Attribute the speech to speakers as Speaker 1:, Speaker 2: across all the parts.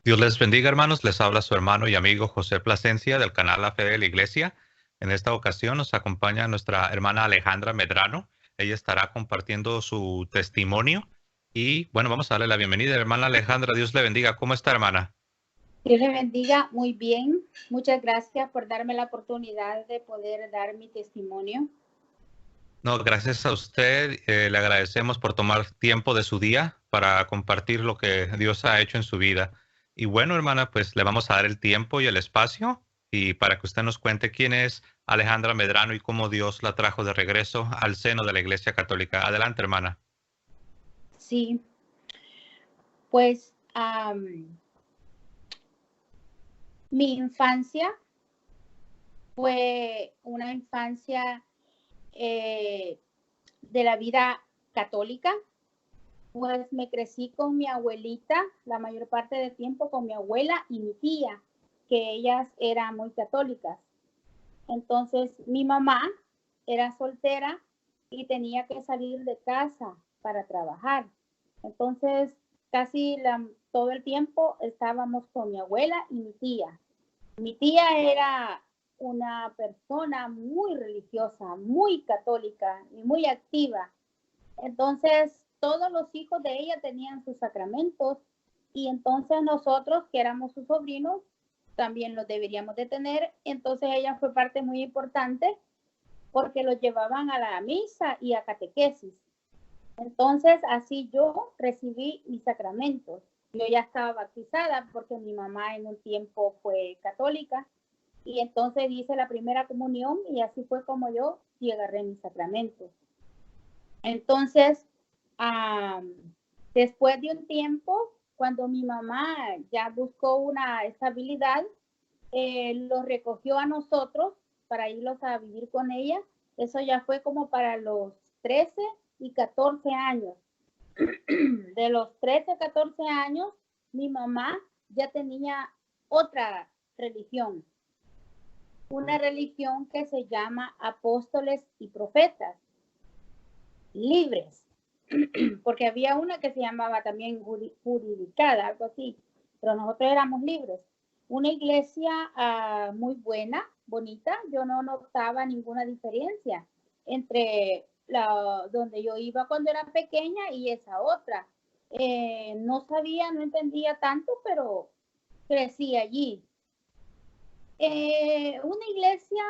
Speaker 1: Dios les bendiga, hermanos. Les habla su hermano y amigo José Plasencia del canal La Fe de la Iglesia. En esta ocasión nos acompaña nuestra hermana Alejandra Medrano. Ella estará compartiendo su testimonio. Y bueno, vamos a darle la bienvenida, hermana Alejandra. Dios le bendiga. ¿Cómo está, hermana?
Speaker 2: Dios le bendiga, muy bien. Muchas gracias por darme la oportunidad de poder dar mi testimonio.
Speaker 1: No, gracias a usted. Le agradecemos por tomar tiempo de su día para compartir lo que Dios ha hecho en su vida. Y bueno, hermana, pues le vamos a dar el tiempo y el espacio y para que usted nos cuente quién es Alejandra Medrano y cómo Dios la trajo de regreso al seno de la Iglesia Católica. Adelante, hermana.
Speaker 2: Sí, pues mi infancia fue una infancia de la vida católica. Pues me crecí con mi abuelita, la mayor parte del tiempo con mi abuela y mi tía, que ellas eran muy católicas. Entonces mi mamá era soltera y tenía que salir de casa para trabajar. Entonces casi todo el tiempo estábamos con mi abuela y mi tía. Mi tía era una persona muy religiosa, muy católica y muy activa. Entonces todos los hijos de ella tenían sus sacramentos y entonces nosotros, que éramos sus sobrinos, también los deberíamos de tener. Entonces ella fue parte muy importante porque los llevaban a la misa y a catequesis. Entonces así yo recibí mis sacramentos. Yo ya estaba bautizada porque mi mamá en un tiempo fue católica y entonces hice la primera comunión y así fue como yo sí agarré mis sacramentos. Entonces, después de un tiempo, cuando mi mamá ya buscó una estabilidad, los recogió a nosotros para irlos a vivir con ella. Eso ya fue como para los 13 y 14 años. De los 13 a 14 años, mi mamá ya tenía otra religión, una religión que se llama Apóstoles y Profetas Libres, porque había una que se llamaba también juridicada, algo así, pero nosotros éramos libres. Una iglesia muy buena, bonita. Yo no notaba ninguna diferencia entre donde yo iba cuando era pequeña y esa otra. No sabía, no entendía tanto, pero crecí allí. Una iglesia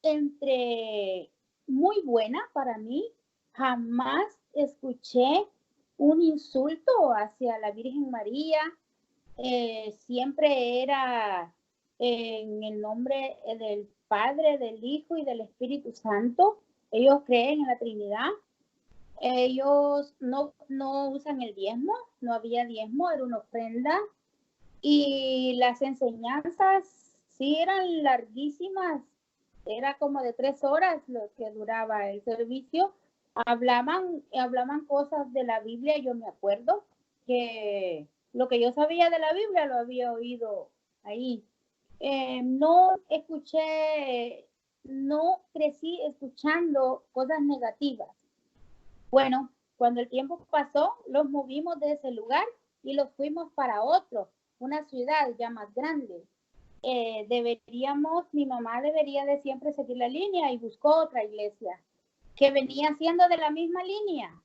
Speaker 2: entre muy buena para mí. Jamás escuché un insulto hacia la Virgen María. Siempre era en el nombre del Padre, del Hijo y del Espíritu Santo. Ellos creen en la Trinidad. Ellos no usan el diezmo, no había diezmo, era una ofrenda. Y las enseñanzas sí eran larguísimas, era como de 3 horas lo que duraba el servicio. Hablaban cosas de la Biblia. Yo me acuerdo que lo que yo sabía de la Biblia lo había oído ahí. No escuché, no crecí escuchando cosas negativas. Bueno, cuando el tiempo pasó, los movimos de ese lugar y los fuimos para otro, una ciudad ya más grande. Mi mamá debería de siempre seguir la línea y buscó otra iglesia que venía siendo de la misma línea.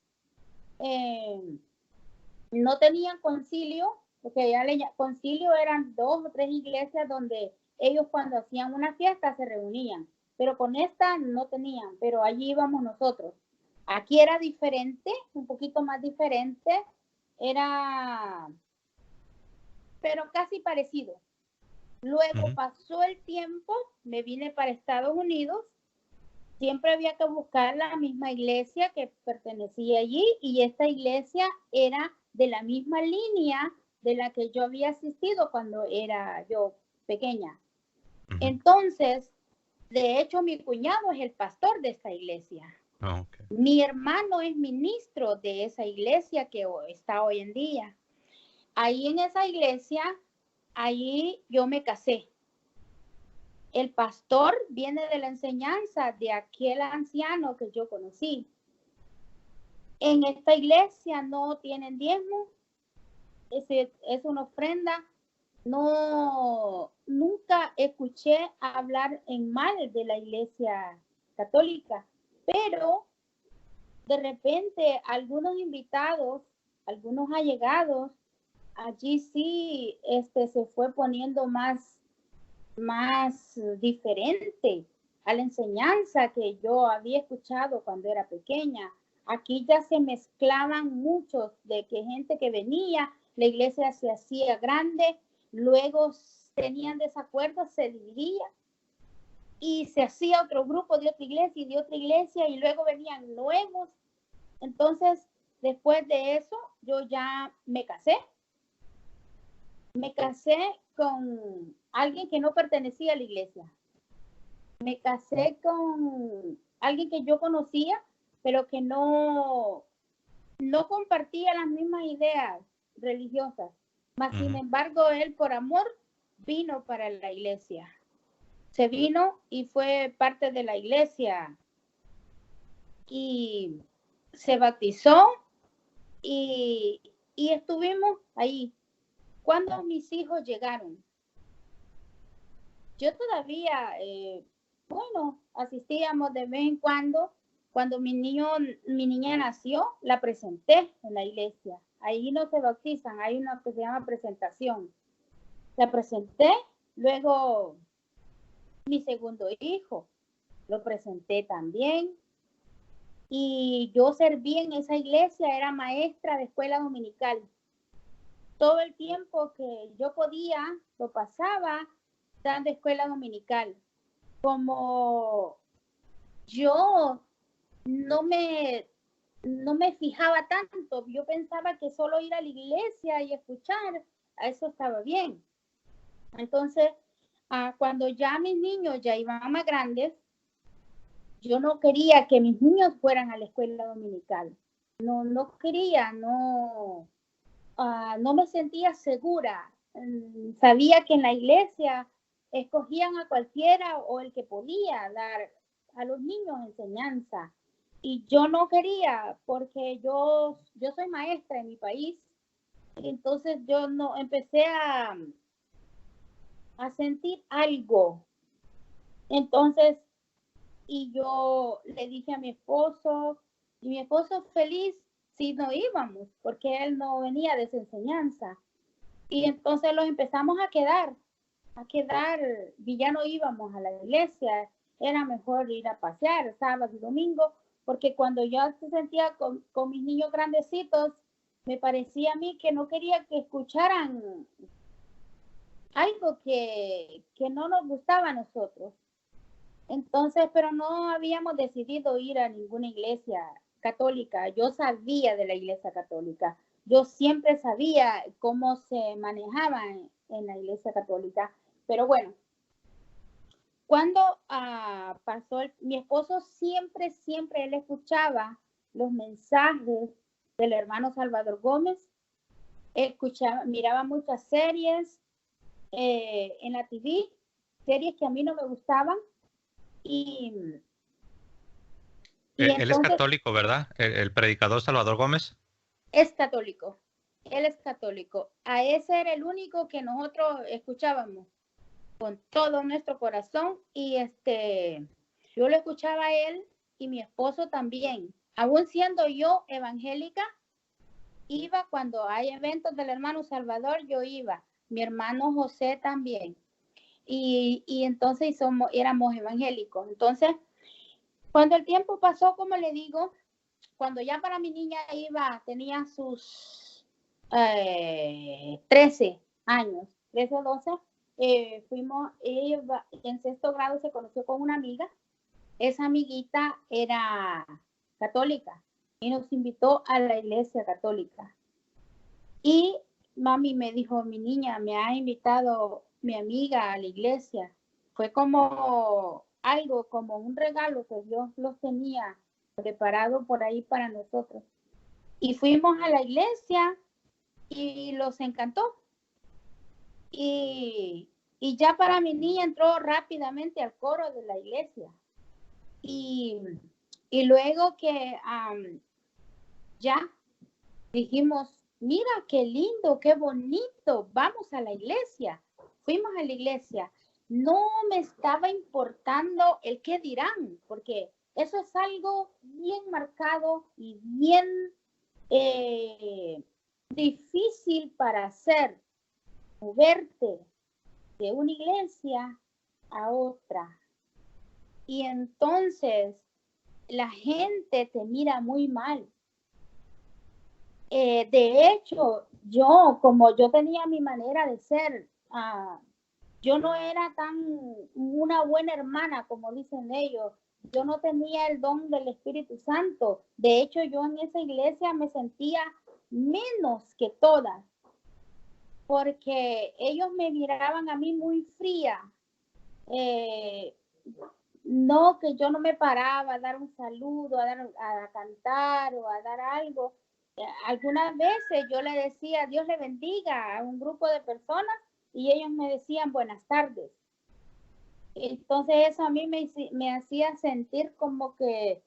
Speaker 2: No tenían concilio, porque ya concilio eran 2 o 3 iglesias donde ellos cuando hacían una fiesta se reunían, pero con esta no tenían, pero allí íbamos nosotros. Aquí era diferente, un poquito más diferente, pero casi parecido. Luego pasó el tiempo, me vine para Estados Unidos. Siempre había que buscar la misma iglesia que pertenecía allí y esta iglesia era de la misma línea de la que yo había asistido cuando era yo pequeña. Entonces, de hecho, mi cuñado es el pastor de esta iglesia.
Speaker 1: Okay.
Speaker 2: Mi hermano es ministro de esa iglesia que está hoy en día. Ahí en esa iglesia, ahí yo me casé. El pastor viene de la enseñanza de aquel anciano que yo conocí. En esta iglesia no tienen diezmo, es una ofrenda no, nunca escuché hablar en mal de la iglesia católica, pero de repente algunos invitados, algunos allegados, allí sí se fue poniendo más diferente a la enseñanza que yo había escuchado cuando era pequeña. Aquí ya se mezclaban muchos de que gente que venía, la iglesia se hacía grande, luego tenían desacuerdos, se dividía y se hacía otro grupo de otra iglesia y de otra iglesia y luego venían nuevos. Entonces, después de eso, yo ya me casé con alguien que no pertenecía a la iglesia. Me casé con alguien que yo conocía, pero que no compartía las mismas ideas religiosas. Mas, sin embargo, él por amor vino para la iglesia. Se vino y fue parte de la iglesia. Y se bautizó y estuvimos ahí. Cuando mis hijos llegaron, yo todavía, asistíamos de vez en cuando. Cuando mi niña nació, la presenté en la iglesia. Ahí no se bautizan, hay una que se llama presentación. La presenté, luego mi segundo hijo, lo presenté también. Y yo serví en esa iglesia, era maestra de escuela dominical. Todo el tiempo que yo podía, lo pasaba dando escuela dominical. Como yo no me fijaba tanto, yo pensaba que solo ir a la iglesia y escuchar, a eso estaba bien. Entonces, cuando ya mis niños ya iban más grandes, yo no quería que mis niños fueran a la escuela dominical. No quería, no me sentía segura. Sabía que en la iglesia escogían a cualquiera o el que podía dar a los niños enseñanza. Y yo no quería, porque yo soy maestra en mi país. Entonces yo no empecé a sentir algo. Entonces, y yo le dije a mi esposo, y mi esposo feliz si no íbamos, porque él no venía de esa enseñanza. Y entonces los empezamos a quedar, y ya no íbamos a la iglesia, era mejor ir a pasear sábado y domingo, porque cuando yo se sentía con mis niños grandecitos, me parecía a mí que no quería que escucharan algo que no nos gustaba a nosotros. Entonces, pero no habíamos decidido ir a ninguna iglesia católica. Yo sabía de la iglesia católica. Yo siempre sabía cómo se manejaba en la iglesia católica. Pero bueno, cuando pasó, mi esposo siempre, él escuchaba los mensajes del hermano Salvador Gómez. Miraba muchas series en la TV, series que a mí no me gustaban. Y
Speaker 1: él entonces, es católico, ¿verdad? El predicador Salvador Gómez.
Speaker 2: Es católico. Él es católico. A ese era el único que nosotros escuchábamos con todo nuestro corazón. Y yo lo escuchaba a él y mi esposo también. Aún siendo yo evangélica, iba cuando hay eventos del hermano Salvador, yo iba. Mi hermano José también. Y entonces éramos evangélicos. Entonces, cuando el tiempo pasó, como le digo, cuando ya para mi niña tenía sus 13 años, 13 o 12, ella en sexto grado se conoció con una amiga. Esa amiguita era católica y nos invitó a la iglesia católica. Y mami me dijo, mi niña, me ha invitado mi amiga a la iglesia. Fue como algo, como un regalo que Dios los tenía preparado por ahí para nosotros. Y fuimos a la iglesia y los encantó. Y ya para mi niña entró rápidamente al coro de la iglesia. Y luego que ya dijimos, mira qué lindo, qué bonito, vamos a la iglesia. fuimos a la iglesia, no me estaba importando el qué dirán, porque eso es algo bien marcado y bien difícil para hacer, moverte de una iglesia a otra. Y entonces la gente te mira muy mal. De hecho, como yo tenía mi manera de ser, yo no era tan una buena hermana, como dicen ellos. Yo no tenía el don del Espíritu Santo. De hecho, yo en esa iglesia me sentía menos que todas, porque ellos me miraban a mí muy fría. No, que yo no me paraba a dar un saludo, a cantar o a dar algo. Algunas veces yo le decía, Dios le bendiga a un grupo de personas y ellos me decían buenas tardes. Entonces eso a mí me hacía sentir como que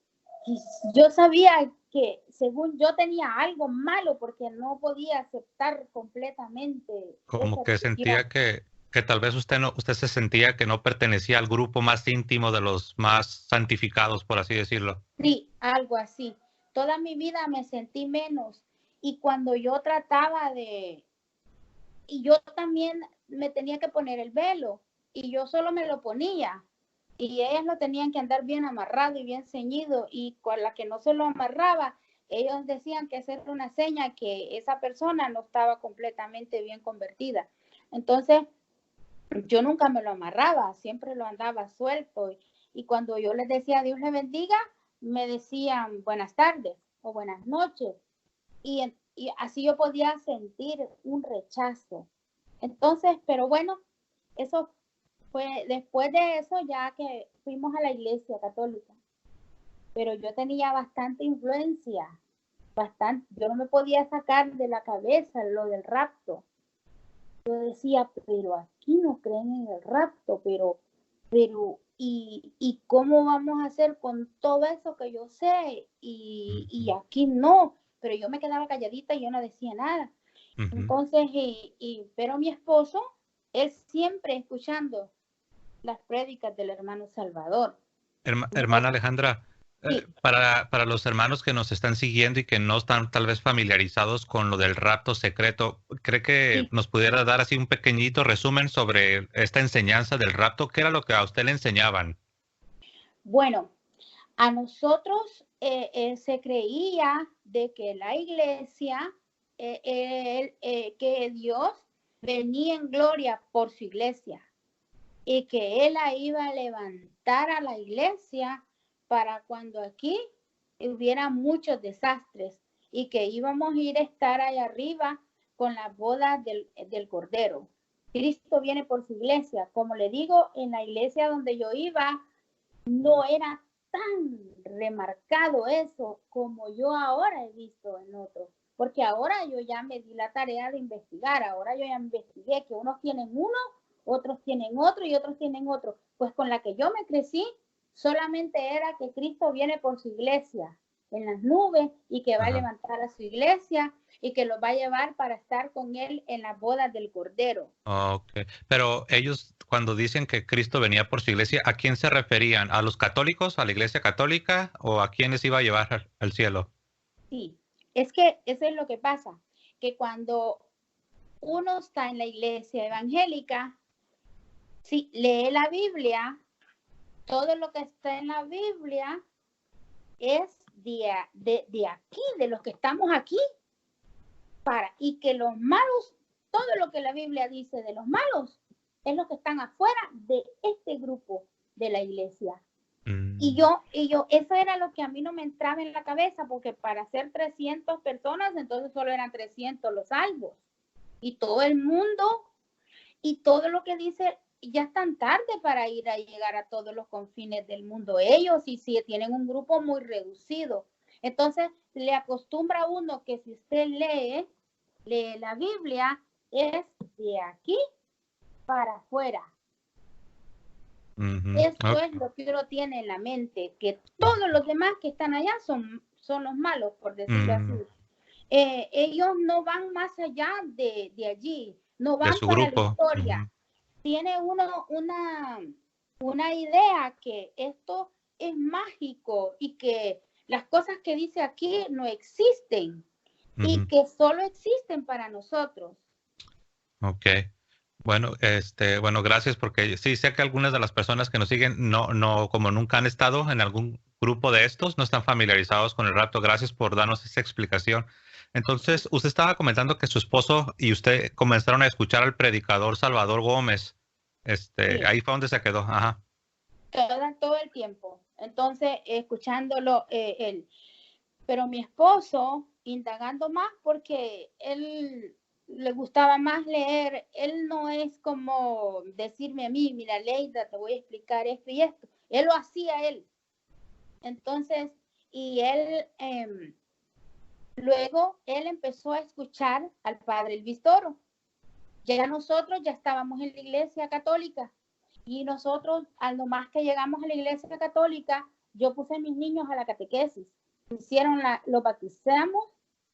Speaker 2: yo sabía que según yo tenía algo malo porque no podía aceptar completamente.
Speaker 1: Como que sentía que tal vez usted se sentía que no pertenecía al grupo más íntimo de los más santificados, por así decirlo.
Speaker 2: Sí, algo así. Toda mi vida me sentí menos. Y cuando yo trataba y yo también me tenía que poner el velo, y yo solo me lo ponía, y ellas lo tenían que andar bien amarrado y bien ceñido, y con la que no se lo amarraba, ellos decían que esa era una seña que esa persona no estaba completamente bien convertida. Entonces, yo nunca me lo amarraba, siempre lo andaba suelto, y cuando yo les decía Dios le bendiga, me decían buenas tardes o buenas noches, y así yo podía sentir un rechazo. Entonces, pero bueno, eso fue después de eso, ya que fuimos a la iglesia católica, pero yo tenía bastante influencia, yo no me podía sacar de la cabeza lo del rapto. Yo decía, pero aquí no creen en el rapto, ¿y cómo vamos a hacer con todo eso que yo sé? Y aquí no, pero yo me quedaba calladita y yo no decía nada. Entonces, pero mi esposo, él siempre escuchando las prédicas del hermano Salvador.
Speaker 1: Hermana Alejandra,
Speaker 2: Sí.
Speaker 1: para los hermanos que nos están siguiendo y que no están tal vez familiarizados con lo del rapto secreto, ¿cree que nos pudiera dar así un pequeñito resumen sobre esta enseñanza del rapto? ¿Qué era lo que a usted le enseñaban?
Speaker 2: Bueno, a nosotros se creía de que la iglesia, que Dios venía en gloria por su iglesia y que Él la iba a levantar a la iglesia para cuando aquí hubiera muchos desastres y que íbamos a ir a estar allá arriba con las bodas del Cordero. Cristo viene por su iglesia. Como le digo, en la iglesia donde yo iba, no era tan remarcado eso como yo ahora he visto en otros. Porque ahora yo ya me di la tarea de investigar. Ahora yo ya investigué que unos tienen uno, otros tienen otro y otros tienen otro. Pues con la que yo me crecí, solamente era que Cristo viene por su iglesia en las nubes y que va a levantar a su iglesia y que los va a llevar para estar con él en las bodas del Cordero.
Speaker 1: Okay. Pero ellos, cuando dicen que Cristo venía por su iglesia, ¿a quién se referían? ¿A los católicos, a la iglesia católica o a quiénes iba a llevar al cielo?
Speaker 2: Sí, es que eso es lo que pasa, que cuando uno está en la iglesia evangélica, si lee la Biblia, todo lo que está en la Biblia es de aquí, de los que estamos aquí, y que los malos, todo lo que la Biblia dice de los malos, es los que están afuera de este grupo de la iglesia. Y yo, eso era lo que a mí no me entraba en la cabeza, porque para ser 300 personas, entonces solo eran 300 los salvos. Y todo el mundo, y todo lo que dice, ya están tarde para ir a llegar a todos los confines del mundo ellos, y si tienen un grupo muy reducido. Entonces, le acostumbra a uno que si usted lee la Biblia, es de aquí para afuera. Eso es lo que uno tiene en la mente, que todos los demás que están allá son los malos, por decirlo así. Ellos no van más allá de allí, no van
Speaker 1: de su
Speaker 2: para
Speaker 1: grupo.
Speaker 2: la historia. tiene uno una idea que esto es mágico y que las cosas que dice aquí no existen y que solo existen para nosotros.
Speaker 1: Ok. Bueno, bueno, gracias porque sí sé que algunas de las personas que nos siguen como nunca han estado en algún grupo de estos, no están familiarizados con el rapto. Gracias por darnos esa explicación. Entonces, usted estaba comentando que su esposo y usted comenzaron a escuchar al predicador Salvador Gómez.
Speaker 2: Sí,
Speaker 1: Ahí fue donde se quedó. Ajá.
Speaker 2: todo el tiempo. Entonces, escuchándolo él. Pero mi esposo, indagando más, porque él le gustaba más leer, él no es como decirme a mí, mira, Leida, te voy a explicar esto y esto. Él lo hacía él. Entonces, y él, luego, él empezó a escuchar al padre Elvis Toro. Ya nosotros ya estábamos en la iglesia católica y nosotros, al nomás que llegamos a la iglesia católica, yo puse a mis niños a la catequesis. Lo bautizamos,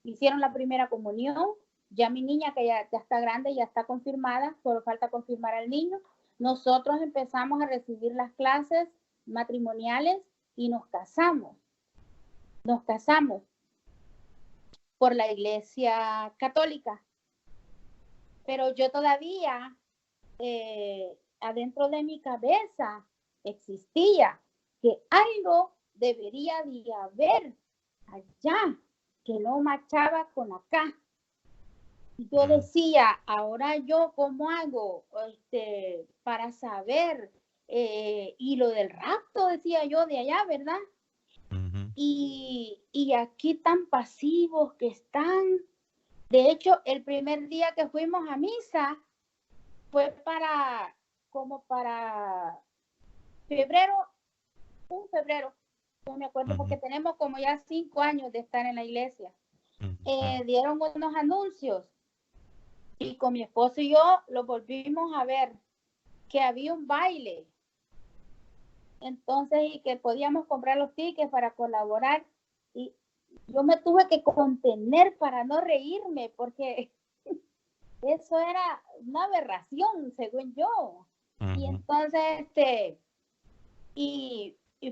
Speaker 2: hicieron la primera comunión. Ya mi niña, que ya está grande, ya está confirmada, solo falta confirmar al niño. Nosotros empezamos a recibir las clases matrimoniales y nos casamos. Nos casamos por la iglesia católica. Pero yo todavía, adentro de mi cabeza, existía que algo debería de haber allá, que no marchaba con acá. Y yo decía, ahora yo, ¿cómo hago para saber? Y lo del rapto, decía yo, de allá, ¿verdad? Y aquí tan pasivos que están. De hecho, el primer día que fuimos a misa fue como para febrero, no me acuerdo, porque tenemos como ya 5 años de estar en la iglesia. Dieron unos anuncios y con mi esposo y yo lo volvimos a ver, que había un baile. Entonces, y que podíamos comprar los tickets para colaborar. Y yo me tuve que contener para no reírme, porque eso era una aberración, según yo. Y entonces,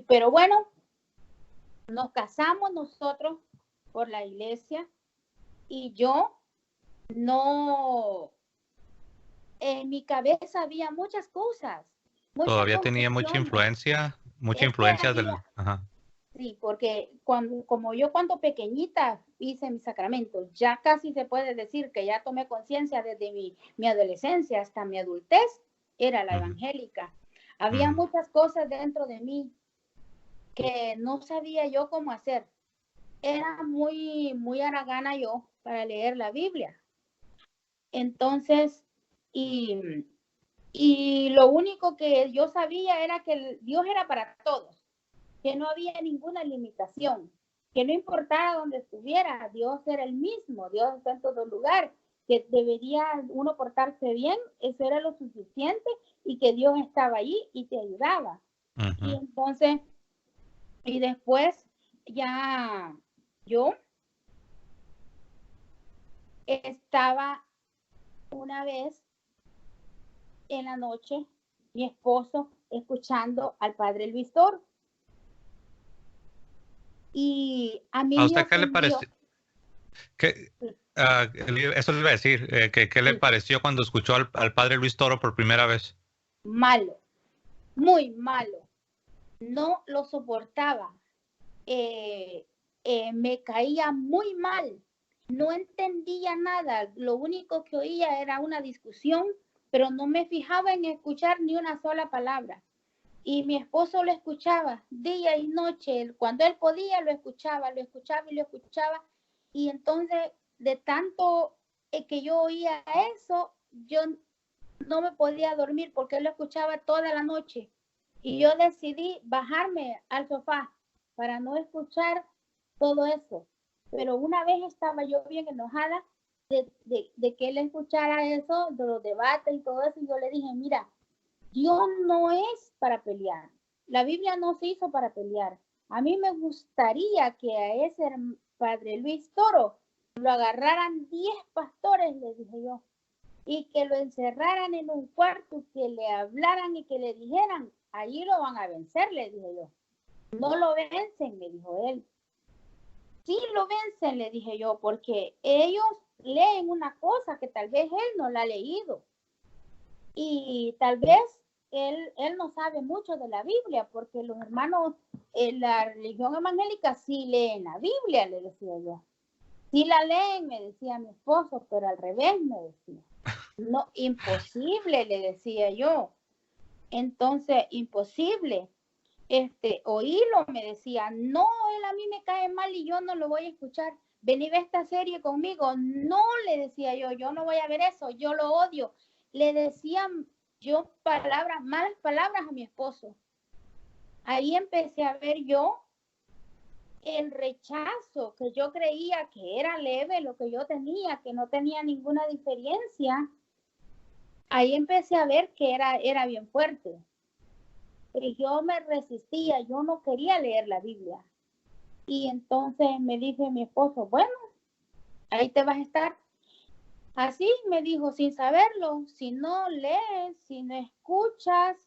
Speaker 2: pero bueno, nos casamos nosotros por la iglesia y yo no, en mi cabeza había muchas cosas, mucha
Speaker 1: Todavía tenía
Speaker 2: confusión.
Speaker 1: mucha
Speaker 2: Es que
Speaker 1: influencia
Speaker 2: había,
Speaker 1: del... Ajá.
Speaker 2: sí, porque como yo cuando pequeñita hice mis sacramentos, ya casi se puede decir que ya tomé conciencia desde mi adolescencia hasta mi adultez, era la evangélica. Había muchas cosas dentro de mí que no sabía yo cómo hacer. Era muy haragana yo para leer la Biblia. Entonces, y lo único que yo sabía era que Dios era para todos, que no había ninguna limitación, que no importaba dónde estuviera, Dios era el mismo, Dios está en todo lugar, que debería uno portarse bien, eso era lo suficiente, y que Dios estaba allí y te ayudaba. Y entonces, y después ya yo estaba una vez en la noche, mi esposo escuchando al padre Luis Toro. Y a mí
Speaker 1: ¿A
Speaker 2: me
Speaker 1: usted qué le
Speaker 2: ofendió.
Speaker 1: pareció? ¿Qué,
Speaker 2: Sí,
Speaker 1: eso le iba a decir, ¿qué le
Speaker 2: sí,
Speaker 1: pareció cuando escuchó al padre Luis Toro por primera vez?
Speaker 2: malo, muy malo. No lo soportaba. Me caía muy mal. No entendía nada. Lo único que oía era una discusión, pero no me fijaba en escuchar ni una sola palabra. Y mi esposo lo escuchaba día y noche. Cuando él podía, lo escuchaba y lo escuchaba. Y entonces, de tanto que yo oía eso, yo no me podía dormir porque él lo escuchaba toda la noche. Y yo decidí bajarme al sofá para no escuchar todo eso. Pero una vez estaba yo bien enojada de que él escuchara eso, de los debates y todo eso, y yo le dije, mira, Dios no es para pelear. La Biblia no se hizo para pelear. A mí me gustaría que a ese padre Luis Toro lo agarraran 10 pastores, le dije yo, y que lo encerraran en un cuarto, que le hablaran y que le dijeran, allí lo van a vencer, le dije yo. No lo vencen, me dijo él. Sí lo vencen, le dije yo, porque ellos leen una cosa que tal vez él no la ha leído. Y tal vez él no sabe mucho de la Biblia, porque los hermanos en la religión evangélica sí leen la Biblia, le decía yo. Sí la leen, me decía mi esposo, pero al revés me decía. No, imposible, le decía yo. Entonces, imposible. Oírlo, me decía, no, él a mí me cae mal y yo no lo voy a escuchar. Vení, ve esta serie conmigo. No, le decía yo no voy a ver eso, yo lo odio. Le decía yo malas palabras a mi esposo. Ahí empecé a ver yo el rechazo, que yo creía que era leve lo que yo tenía, que no tenía ninguna diferencia. Ahí empecé a ver que era bien fuerte. Pero yo me resistía, yo no quería leer la Biblia. Y entonces me dice mi esposo, bueno, ahí te vas a estar. Así me dijo, sin saberlo, si no lees, si no escuchas,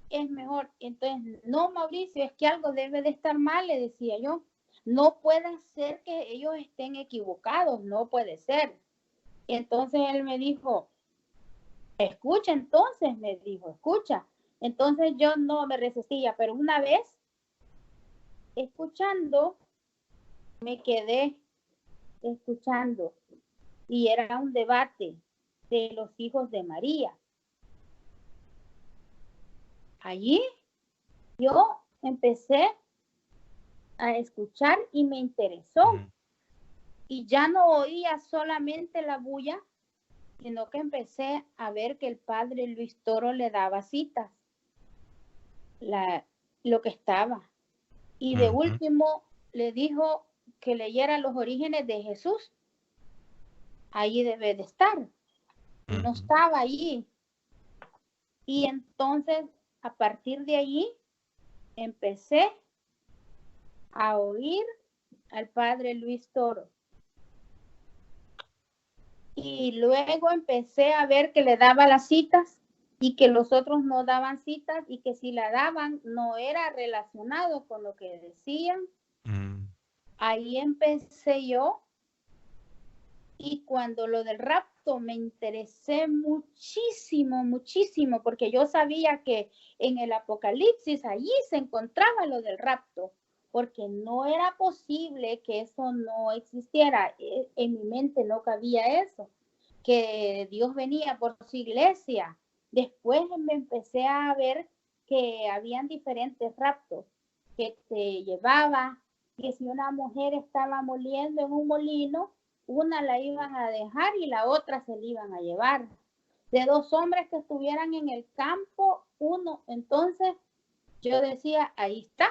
Speaker 2: es mejor. Entonces, no, Mauricio, es que algo debe de estar mal, le decía yo. No puede ser que ellos estén equivocados, no puede ser. Y entonces él me dijo, escucha entonces, me dijo, escucha. Entonces yo no me resistía, pero una vez, escuchando, me quedé escuchando. Y era un debate de los hijos de María. Allí yo empecé a escuchar y me interesó. Y ya no oía solamente la bulla, sino que empecé a ver que el padre Luis Toro le daba citas, lo que estaba. Y de último le dijo que leyera los orígenes de Jesús. Ahí debe de estar. Y no estaba allí. Y entonces, a partir de allí, empecé a oír al padre Luis Toro. Y luego empecé a ver que le daba las citas y que los otros no daban citas y que si la daban no era relacionado con lo que decían. Ahí empecé yo, y cuando lo del rapto me interesé muchísimo, muchísimo, porque yo sabía que en el Apocalipsis allí se encontraba lo del rapto, porque no era posible que eso no existiera. En mi mente no cabía eso, que Dios venía por su iglesia. Después me empecé a ver que habían diferentes raptos, que te llevaba, que si una mujer estaba moliendo en un molino, una la iban a dejar y la otra se la iban a llevar. De dos hombres que estuvieran en el campo, uno. Entonces yo decía, ahí está,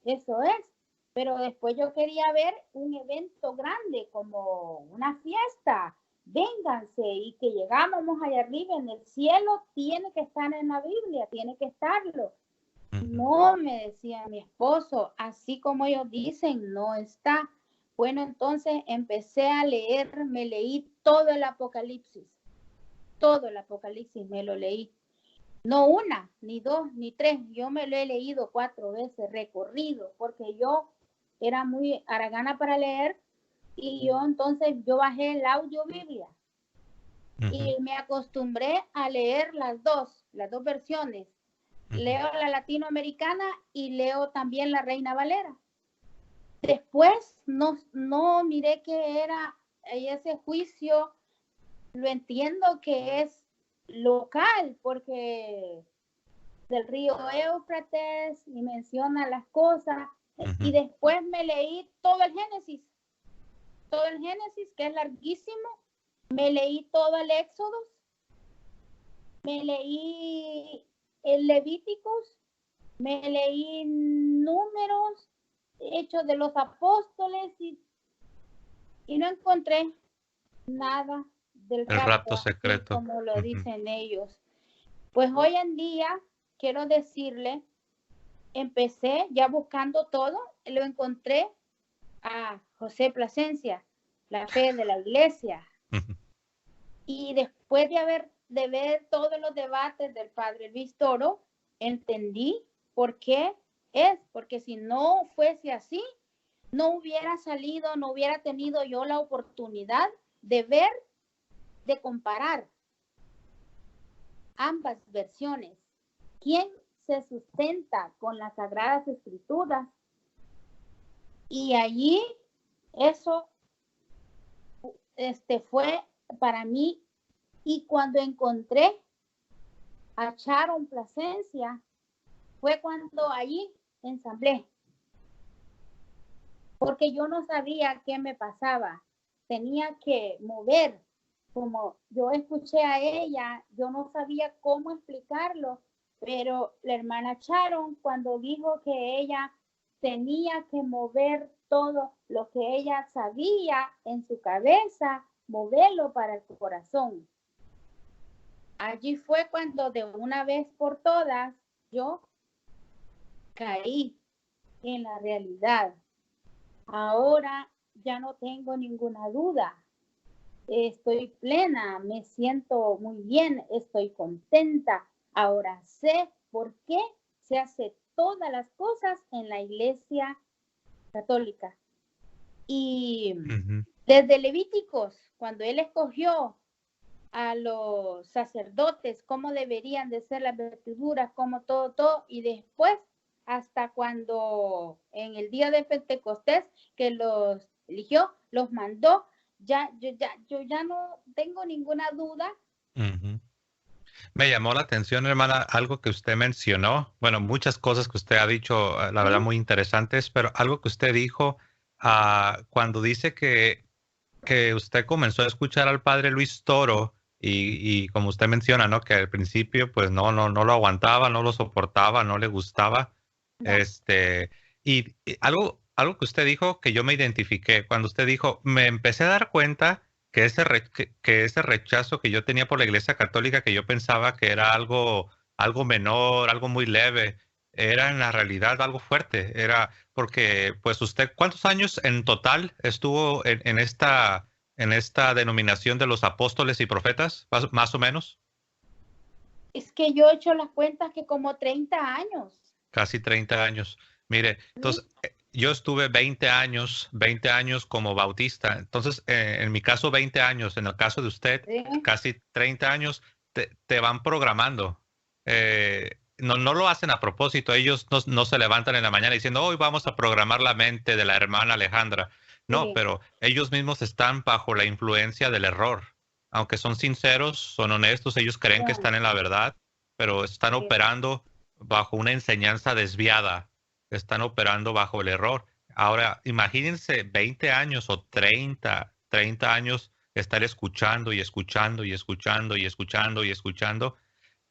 Speaker 2: eso es. Pero después yo quería ver un evento grande, como una fiesta. Vénganse, y que llegamos allá arriba en el cielo, tiene que estar en la Biblia, tiene que estarlo. No, me decía mi esposo, así como ellos dicen, no está. Bueno, entonces empecé a leer, me leí todo el Apocalipsis me lo leí. No una, ni dos, ni tres, yo me lo he leído 4 veces, recorrido, porque yo era muy haragana para leer, y yo entonces yo bajé el audio Biblia y me acostumbré a leer las dos versiones. Leo la latinoamericana y leo también la Reina Valera. Después no miré que era ese juicio, lo entiendo que es local, porque del río Éufrates y menciona las cosas. Y después me leí todo el Génesis, que es larguísimo. Me leí todo el Éxodo, me leí el Levíticos, me leí Números, Hechos de los Apóstoles, y no encontré nada del
Speaker 1: rapto secreto,
Speaker 2: como lo dicen ellos. Pues hoy en día, quiero decirle, empecé ya buscando todo, lo encontré a José Plasencia, La Fe de la Iglesia. Y después de ver todos los debates del padre Luis Toro, entendí por qué es, porque si no fuese así, no hubiera salido, no hubiera tenido yo la oportunidad de ver, de comparar ambas versiones. ¿Quién se sustenta con las Sagradas Escrituras? Y allí eso fue para mí. Y cuando encontré a Sharon Plasencia, fue cuando allí ensamblé, porque yo no sabía qué me pasaba. Tenía que mover, como yo escuché a ella, yo no sabía cómo explicarlo, pero la hermana Sharon, cuando dijo que ella tenía que mover todo lo que ella sabía en su cabeza, moverlo para el corazón. Allí fue cuando de una vez por todas yo caí en la realidad. Ahora ya no tengo ninguna duda. Estoy plena, me siento muy bien, estoy contenta. Ahora sé por qué se hace todas las cosas en la Iglesia Católica. Y desde Levíticos, cuando él escogió a los sacerdotes, cómo deberían de ser las vestiduras, cómo todo, y después hasta cuando en el día de Pentecostés que los eligió, los mandó, yo ya no tengo ninguna duda.
Speaker 1: Me llamó la atención, hermana, algo que usted mencionó. Bueno, muchas cosas que usted ha dicho, la verdad, muy interesantes, pero algo que usted dijo cuando dice que usted comenzó a escuchar al padre Luis Toro y como usted menciona, ¿no? Que al principio pues no lo aguantaba, no lo soportaba, no le gustaba.
Speaker 2: No.
Speaker 1: Y algo que usted dijo que yo me identifiqué, cuando usted dijo, me empecé a dar cuenta que ese rechazo que yo tenía por la Iglesia Católica, que yo pensaba que era algo menor, algo muy leve, era en la realidad algo fuerte. Era porque, pues usted, ¿cuántos años en total estuvo en esta denominación de los apóstoles y profetas, más o menos?
Speaker 2: Es que yo he hecho las cuentas que como 30 años.
Speaker 1: Casi 30 años. Mire, entonces, yo estuve 20 años como bautista. Entonces, en mi caso, 20 años. En el caso de usted, casi 30 años, te van programando. No lo hacen a propósito. Ellos no se levantan en la mañana diciendo, hoy vamos a programar la mente de la hermana Alejandra. No, pero ellos mismos están bajo la influencia del error. Aunque son sinceros, son honestos, ellos creen que están en la verdad, pero están operando bajo una enseñanza desviada, están operando bajo el error. Ahora, imagínense 20 años o 30 años estar escuchando y escuchando y escuchando y escuchando y escuchando.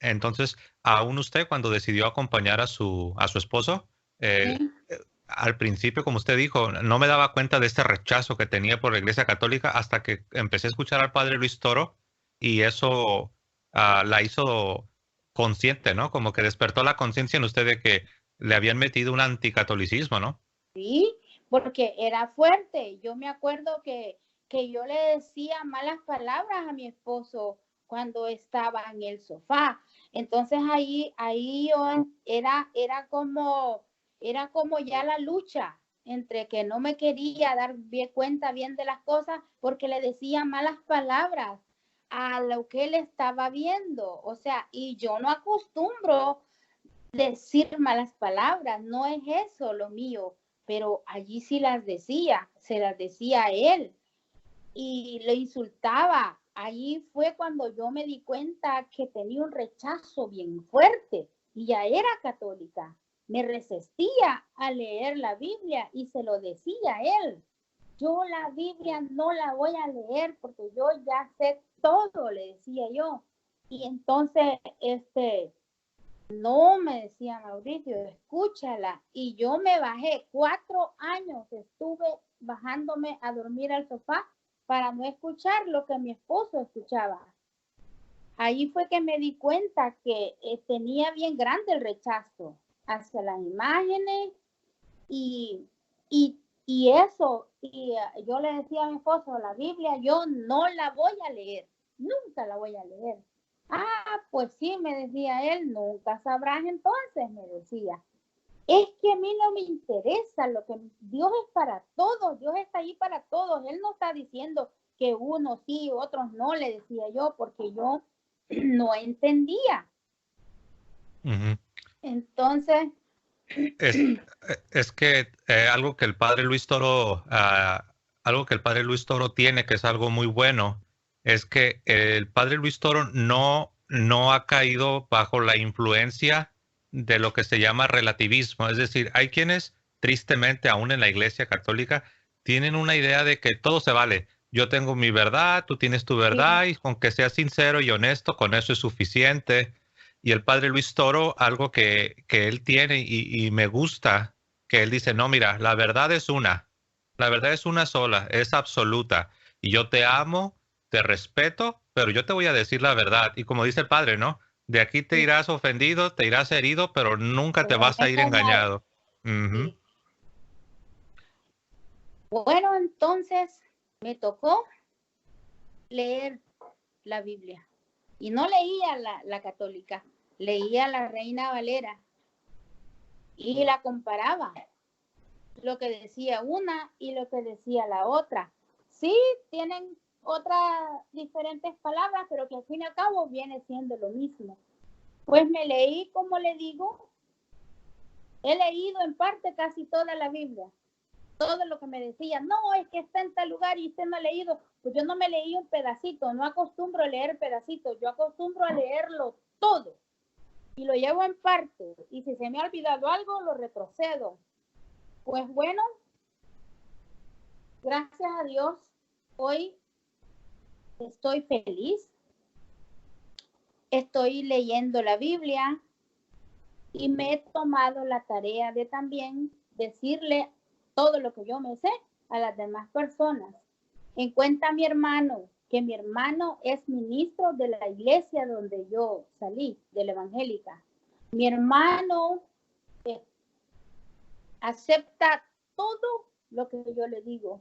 Speaker 1: Entonces, aún usted cuando decidió acompañar a su esposo, al principio, como usted dijo, no me daba cuenta de este rechazo que tenía por la Iglesia Católica hasta que empecé a escuchar al padre Luis Toro y eso la hizo consciente, ¿no? Como que despertó la conciencia en usted de que le habían metido un anticatolicismo, ¿no?
Speaker 2: Sí, porque era fuerte. Yo me acuerdo que yo le decía malas palabras a mi esposo cuando estaba en el sofá. Entonces ahí yo era como ya la lucha entre que no me quería dar cuenta bien de las cosas porque le decía malas palabras a lo que él estaba viendo. O sea, y yo no acostumbro decir malas palabras, no es eso lo mío, pero allí sí las decía, se las decía a él y le insultaba. Allí fue cuando yo me di cuenta que tenía un rechazo bien fuerte y ya era católica. Me resistía a leer la Biblia y se lo decía a él. Yo la Biblia no la voy a leer porque yo ya sé todo, le decía yo. Y entonces, no, me decía Mauricio, escúchala. Y yo me bajé, 4 años estuve bajándome a dormir al sofá para no escuchar lo que mi esposo escuchaba. Ahí fue que me di cuenta que tenía bien grande el rechazo hacia las imágenes y eso. Y yo le decía a mi esposo, la Biblia yo no la voy a leer. nunca la voy a leer. Ah, pues sí, me decía él, nunca sabrás entonces, me decía. Es que a mí no me interesa, lo que Dios es para todos, Dios está ahí para todos. Él no está diciendo que unos sí, otros no, le decía yo, porque yo no entendía. Entonces,
Speaker 1: es que algo que el padre Luis Toro, algo que el padre Luis Toro tiene, que es algo muy bueno, es que el padre Luis Toro no ha caído bajo la influencia de lo que se llama relativismo. Es decir, hay quienes, tristemente, aún en la Iglesia Católica, tienen una idea de que todo se vale. Yo tengo mi verdad, tú tienes tu
Speaker 2: sí,
Speaker 1: verdad, y con que seas sincero y honesto, con eso es suficiente. Y el padre Luis Toro, algo que él tiene y me gusta, que él dice, no, mira, la verdad es una sola, es absoluta. Y yo te amo, te respeto, pero yo te voy a decir la verdad. Y como dice el padre, ¿no? De aquí te
Speaker 2: sí,
Speaker 1: irás ofendido, te irás herido, pero nunca te
Speaker 2: pero no
Speaker 1: vas a ir
Speaker 2: engañado.
Speaker 1: engañado. Ujú.
Speaker 2: Sí. Bueno, entonces me tocó leer la Biblia. Y no leía la católica, leía la Reina Valera y la comparaba, lo que decía una y lo que decía la otra. Sí, tienen otras diferentes palabras, pero que al fin y al cabo viene siendo lo mismo. Pues me leí, como le digo, he leído en parte casi toda la Biblia. Todo lo que me decían, no, es que está en tal lugar y usted no ha leído. Pues yo no me leí un pedacito, no acostumbro a leer pedacitos, yo acostumbro a leerlo todo. Y lo llevo en parte. Y si se me ha olvidado algo, lo retrocedo. Pues bueno, gracias a Dios, hoy estoy feliz. Estoy leyendo la Biblia y me he tomado la tarea de también decirle todo lo que yo me sé a las demás personas. En cuenta mi hermano, que mi hermano es ministro de la iglesia donde yo salí, de la evangélica. Mi hermano acepta todo lo que yo le digo.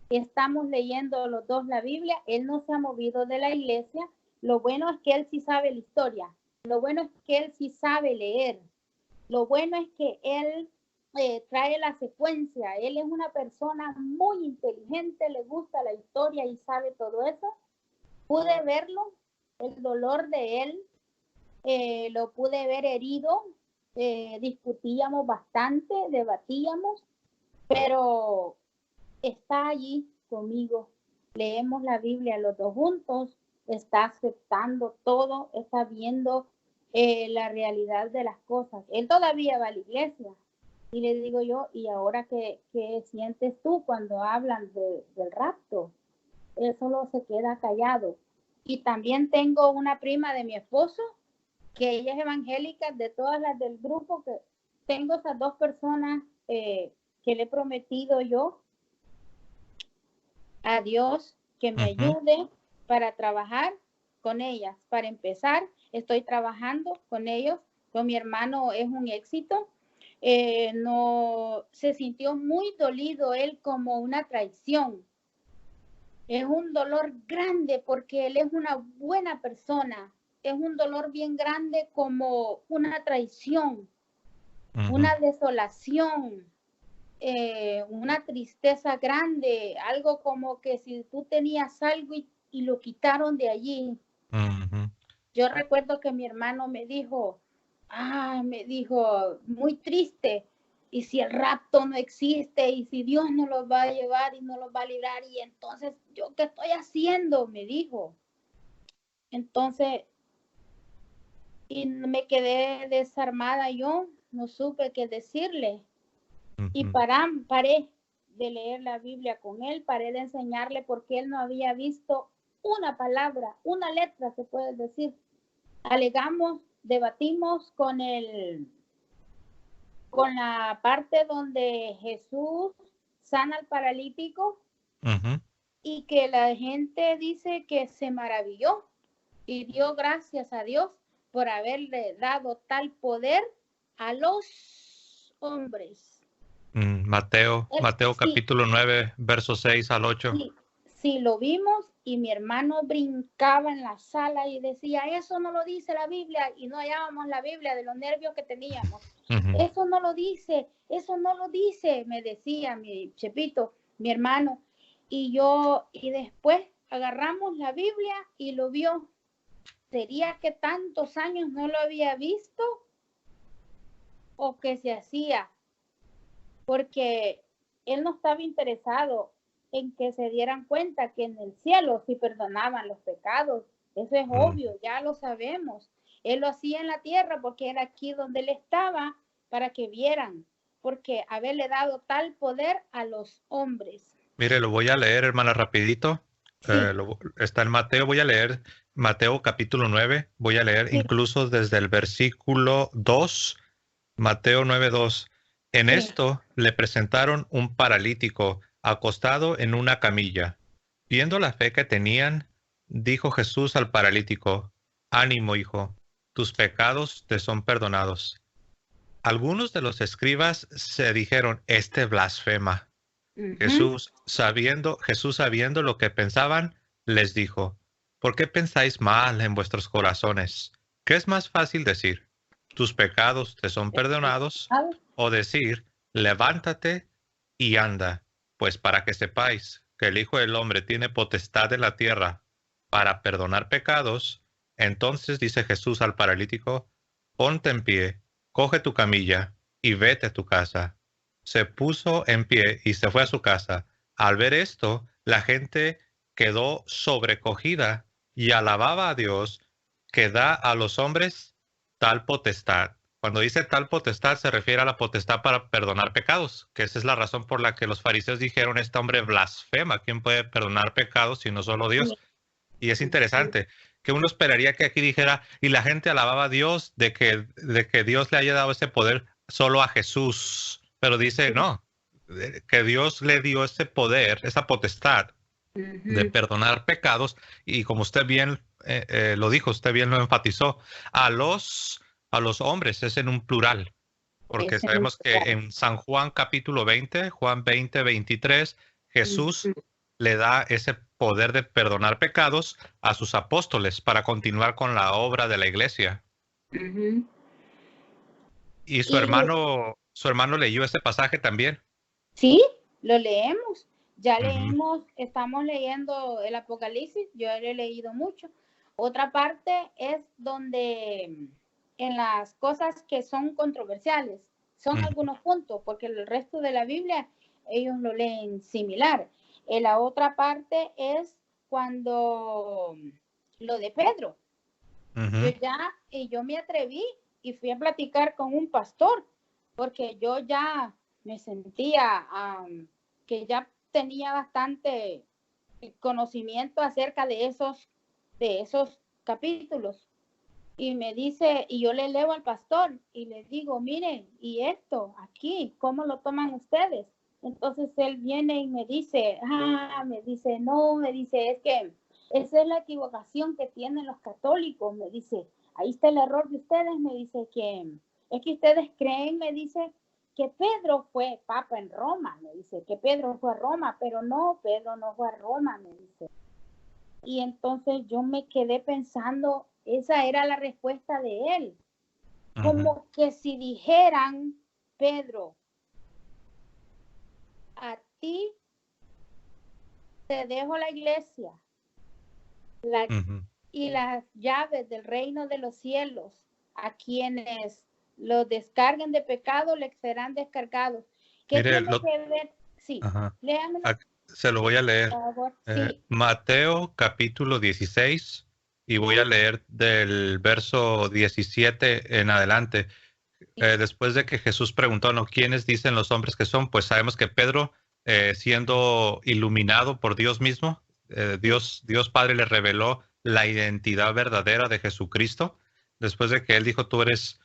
Speaker 2: Estamos leyendo los dos la Biblia, él no se ha movido de la iglesia. Lo bueno es que él sí sabe la historia, lo bueno es que él sí sabe leer, lo bueno es que él trae la secuencia, él es una persona muy inteligente, le gusta la historia y sabe todo eso. Pude verlo, el dolor de él, lo pude ver herido, discutíamos bastante, debatíamos, pero está allí conmigo. Leemos la Biblia los dos juntos, está aceptando todo, está viendo la realidad de las cosas. Él todavía va a la iglesia. Y le digo yo, ¿y ahora qué sientes tú cuando hablan del rapto? Él solo se queda callado. Y también tengo una prima de mi esposo, que ella es evangélica, de todas las del grupo, que tengo esas dos personas que le he prometido yo a Dios que me ayude para trabajar con ellas. Para empezar, estoy trabajando con ellos. Con mi hermano es un éxito. No se sintió muy dolido él como una traición. Es un dolor grande porque él es una buena persona. Es un dolor bien grande como una traición, una desolación, una tristeza grande, algo como que si tú tenías algo y lo quitaron de allí. Yo recuerdo que mi hermano me dijo, muy triste, y si el rapto no existe, y si Dios no los va a llevar y no los va a librar, y entonces, ¿yo qué estoy haciendo? Me dijo. Entonces, y me quedé desarmada yo, no supe qué decirle. Y paré de leer la Biblia con él, paré de enseñarle porque él no había visto una palabra, una letra, se puede decir. Alegamos, debatimos con la parte donde Jesús sana al paralítico y que la gente dice que se maravilló y dio gracias a Dios por haberle dado tal poder a los hombres.
Speaker 1: Mateo
Speaker 2: Sí,
Speaker 1: capítulo 9, versos 6 al 8.
Speaker 2: sí, sí, lo vimos y mi hermano brincaba en la sala y decía, eso no lo dice la Biblia, y no hallábamos la Biblia de los nervios que teníamos. Eso no lo dice, me decía mi Chepito, mi hermano. Y después agarramos la Biblia y lo vio. ¿Sería que tantos años no lo había visto? ¿O que se hacía? Porque él no estaba interesado en que se dieran cuenta que en el cielo sí perdonaban los pecados. Eso es obvio, ya lo sabemos. Él lo hacía en la tierra porque era aquí donde él estaba, para que vieran, porque haberle dado tal poder a los hombres.
Speaker 1: Mire, lo voy a leer, hermana, rapidito.
Speaker 2: Sí.
Speaker 1: Está en Mateo, voy a leer Mateo capítulo 9, voy a leer incluso desde el versículo 2, Mateo 9:2. En esto le presentaron un paralítico acostado en una camilla. Viendo la fe que tenían, dijo Jesús al paralítico, ánimo, hijo, tus pecados te son perdonados. Algunos de los escribas se dijeron, este blasfema. Jesús sabiendo lo que pensaban, les dijo, ¿por qué pensáis mal en vuestros corazones? ¿Qué es más fácil decir? Tus pecados te son perdonados, o decir, levántate y anda, pues para que sepáis que el Hijo del Hombre tiene potestad en la tierra para perdonar pecados. Entonces dice Jesús al paralítico, ponte en pie, coge tu camilla y vete a tu casa. Se puso en pie y se fue a su casa. Al ver esto, la gente quedó sobrecogida y alababa a Dios que da a los hombres tal potestad. Cuando dice tal potestad se refiere a la potestad para perdonar pecados, que esa es la razón por la que los fariseos dijeron, este hombre blasfema, ¿quién puede perdonar pecados si no solo Dios? Y es interesante que uno esperaría que aquí dijera, y la gente alababa a Dios de que Dios le haya dado ese poder solo a Jesús. Pero dice, no, que Dios le dio ese poder, esa potestad de perdonar pecados. Y como usted bien lo dijo, usted bien lo enfatizó, a los hombres es en un plural. Porque sabemos que en San Juan capítulo 20, Juan 20:23, Jesús le da ese poder de perdonar pecados a sus apóstoles para continuar con la obra de la iglesia. Y su hermano leyó este pasaje también.
Speaker 2: Sí, lo leemos. Ya leímos, estamos leyendo el Apocalipsis, yo lo he leído mucho. Otra parte es donde en las cosas que son controversiales, son algunos puntos, porque el resto de la Biblia ellos lo leen similar. La otra parte es cuando lo de Pedro. Yo me atreví y fui a platicar con un pastor, porque yo ya me sentía que ya tenía bastante conocimiento acerca de esos capítulos. Y me dice, y yo le leo al pastor y le digo, miren, y esto aquí, ¿cómo lo toman ustedes? Entonces él viene y me dice, es que esa es la equivocación que tienen los católicos, me dice, ahí está el error de ustedes, me dice que es que ustedes creen, me dice, que Pedro fue papa en Roma, me dice, que Pedro fue a Roma, pero no, Pedro no fue a Roma, me dice. Y entonces yo me quedé pensando, esa era la respuesta de él. Como que si dijeran, Pedro, a ti te dejo la iglesia y las llaves del reino de los cielos a quienes lo descarguen de pecado, les serán descargados. ¿Qué tiene que ver? Sí, léamelo.
Speaker 1: Se lo voy a leer.
Speaker 2: Por favor. Sí.
Speaker 1: Mateo capítulo 16 y voy a leer del verso 17 en adelante. Después de que Jesús preguntó, ¿no? ¿Quiénes dicen los hombres que son? Pues sabemos que Pedro, siendo iluminado por Dios mismo, Dios Padre le reveló la identidad verdadera de Jesucristo. Después de que él dijo, tú eres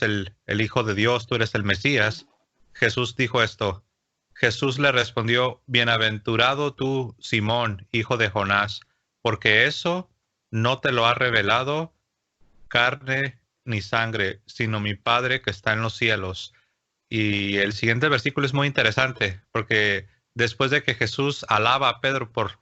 Speaker 1: el Hijo de Dios, tú eres el Mesías, Jesús dijo esto. Jesús le respondió, bienaventurado tú, Simón, hijo de Jonás, porque eso no te lo ha revelado carne ni sangre, sino mi Padre que está en los cielos. Y el siguiente versículo es muy interesante, porque después de que Jesús alaba a Pedro por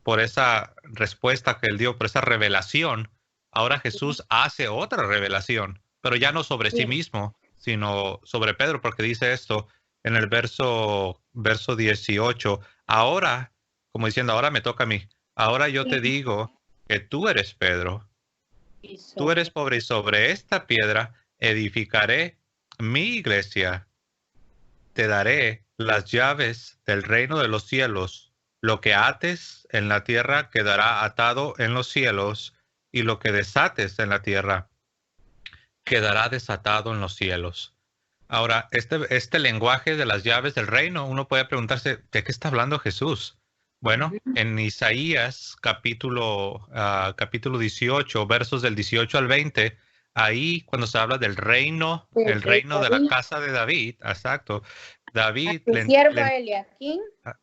Speaker 1: por esa respuesta que él dio, por esa revelación, ahora Jesús hace otra revelación, pero ya no sobre sí
Speaker 2: Sí.
Speaker 1: mismo, sino sobre Pedro, porque dice esto en el verso 18, ahora, como diciendo, ahora me toca a mí, ahora yo te
Speaker 2: Sí.
Speaker 1: digo que tú eres Pedro,
Speaker 2: Y
Speaker 1: tú eres
Speaker 2: sobre.
Speaker 1: pobre y sobre esta piedra edificaré mi iglesia, te daré las llaves del reino de los cielos. Lo que ates en la tierra quedará atado en los cielos, y lo que desates en la tierra quedará desatado en los cielos. Ahora, este lenguaje de las llaves del reino, uno puede preguntarse, ¿de qué está hablando Jesús? Bueno,
Speaker 2: Ujú.
Speaker 1: en Isaías capítulo 18, versos del 18 al 20, ahí cuando se habla del reino,
Speaker 2: Del
Speaker 1: el
Speaker 2: rey
Speaker 1: reino de la
Speaker 2: David.
Speaker 1: casa de David, exacto,
Speaker 2: A
Speaker 1: David
Speaker 2: tu siervo Eliaquín.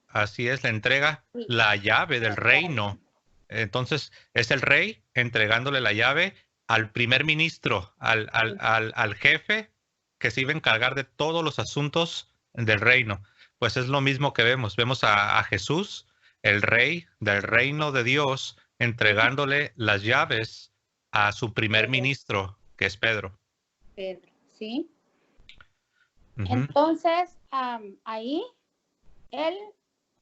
Speaker 1: así es, le entrega
Speaker 2: Y
Speaker 1: la llave del reino. Entonces, es el rey entregándole la llave al primer ministro, al jefe que se iba a encargar de todos los asuntos del reino. Pues es lo mismo que vemos. Vemos a Jesús, el rey del reino de Dios, entregándole las llaves a su primer ministro, que es Pedro.
Speaker 2: Pedro, ¿sí?
Speaker 1: Ujú.
Speaker 2: Entonces, ahí él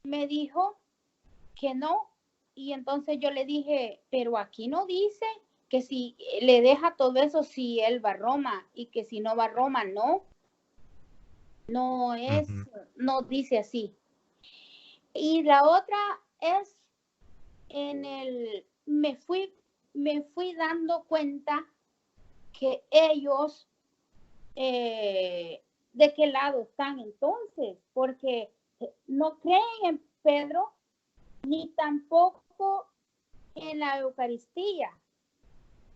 Speaker 2: me dijo que no, y entonces yo le dije, pero aquí no dice que si le deja todo eso si él va a Roma, y que si no va a Roma, no, no es,
Speaker 1: Ujú.
Speaker 2: no dice así. Y la otra es me fui dando cuenta que ellos, de qué lado están entonces, porque no creen en Pedro ni tampoco en la Eucaristía.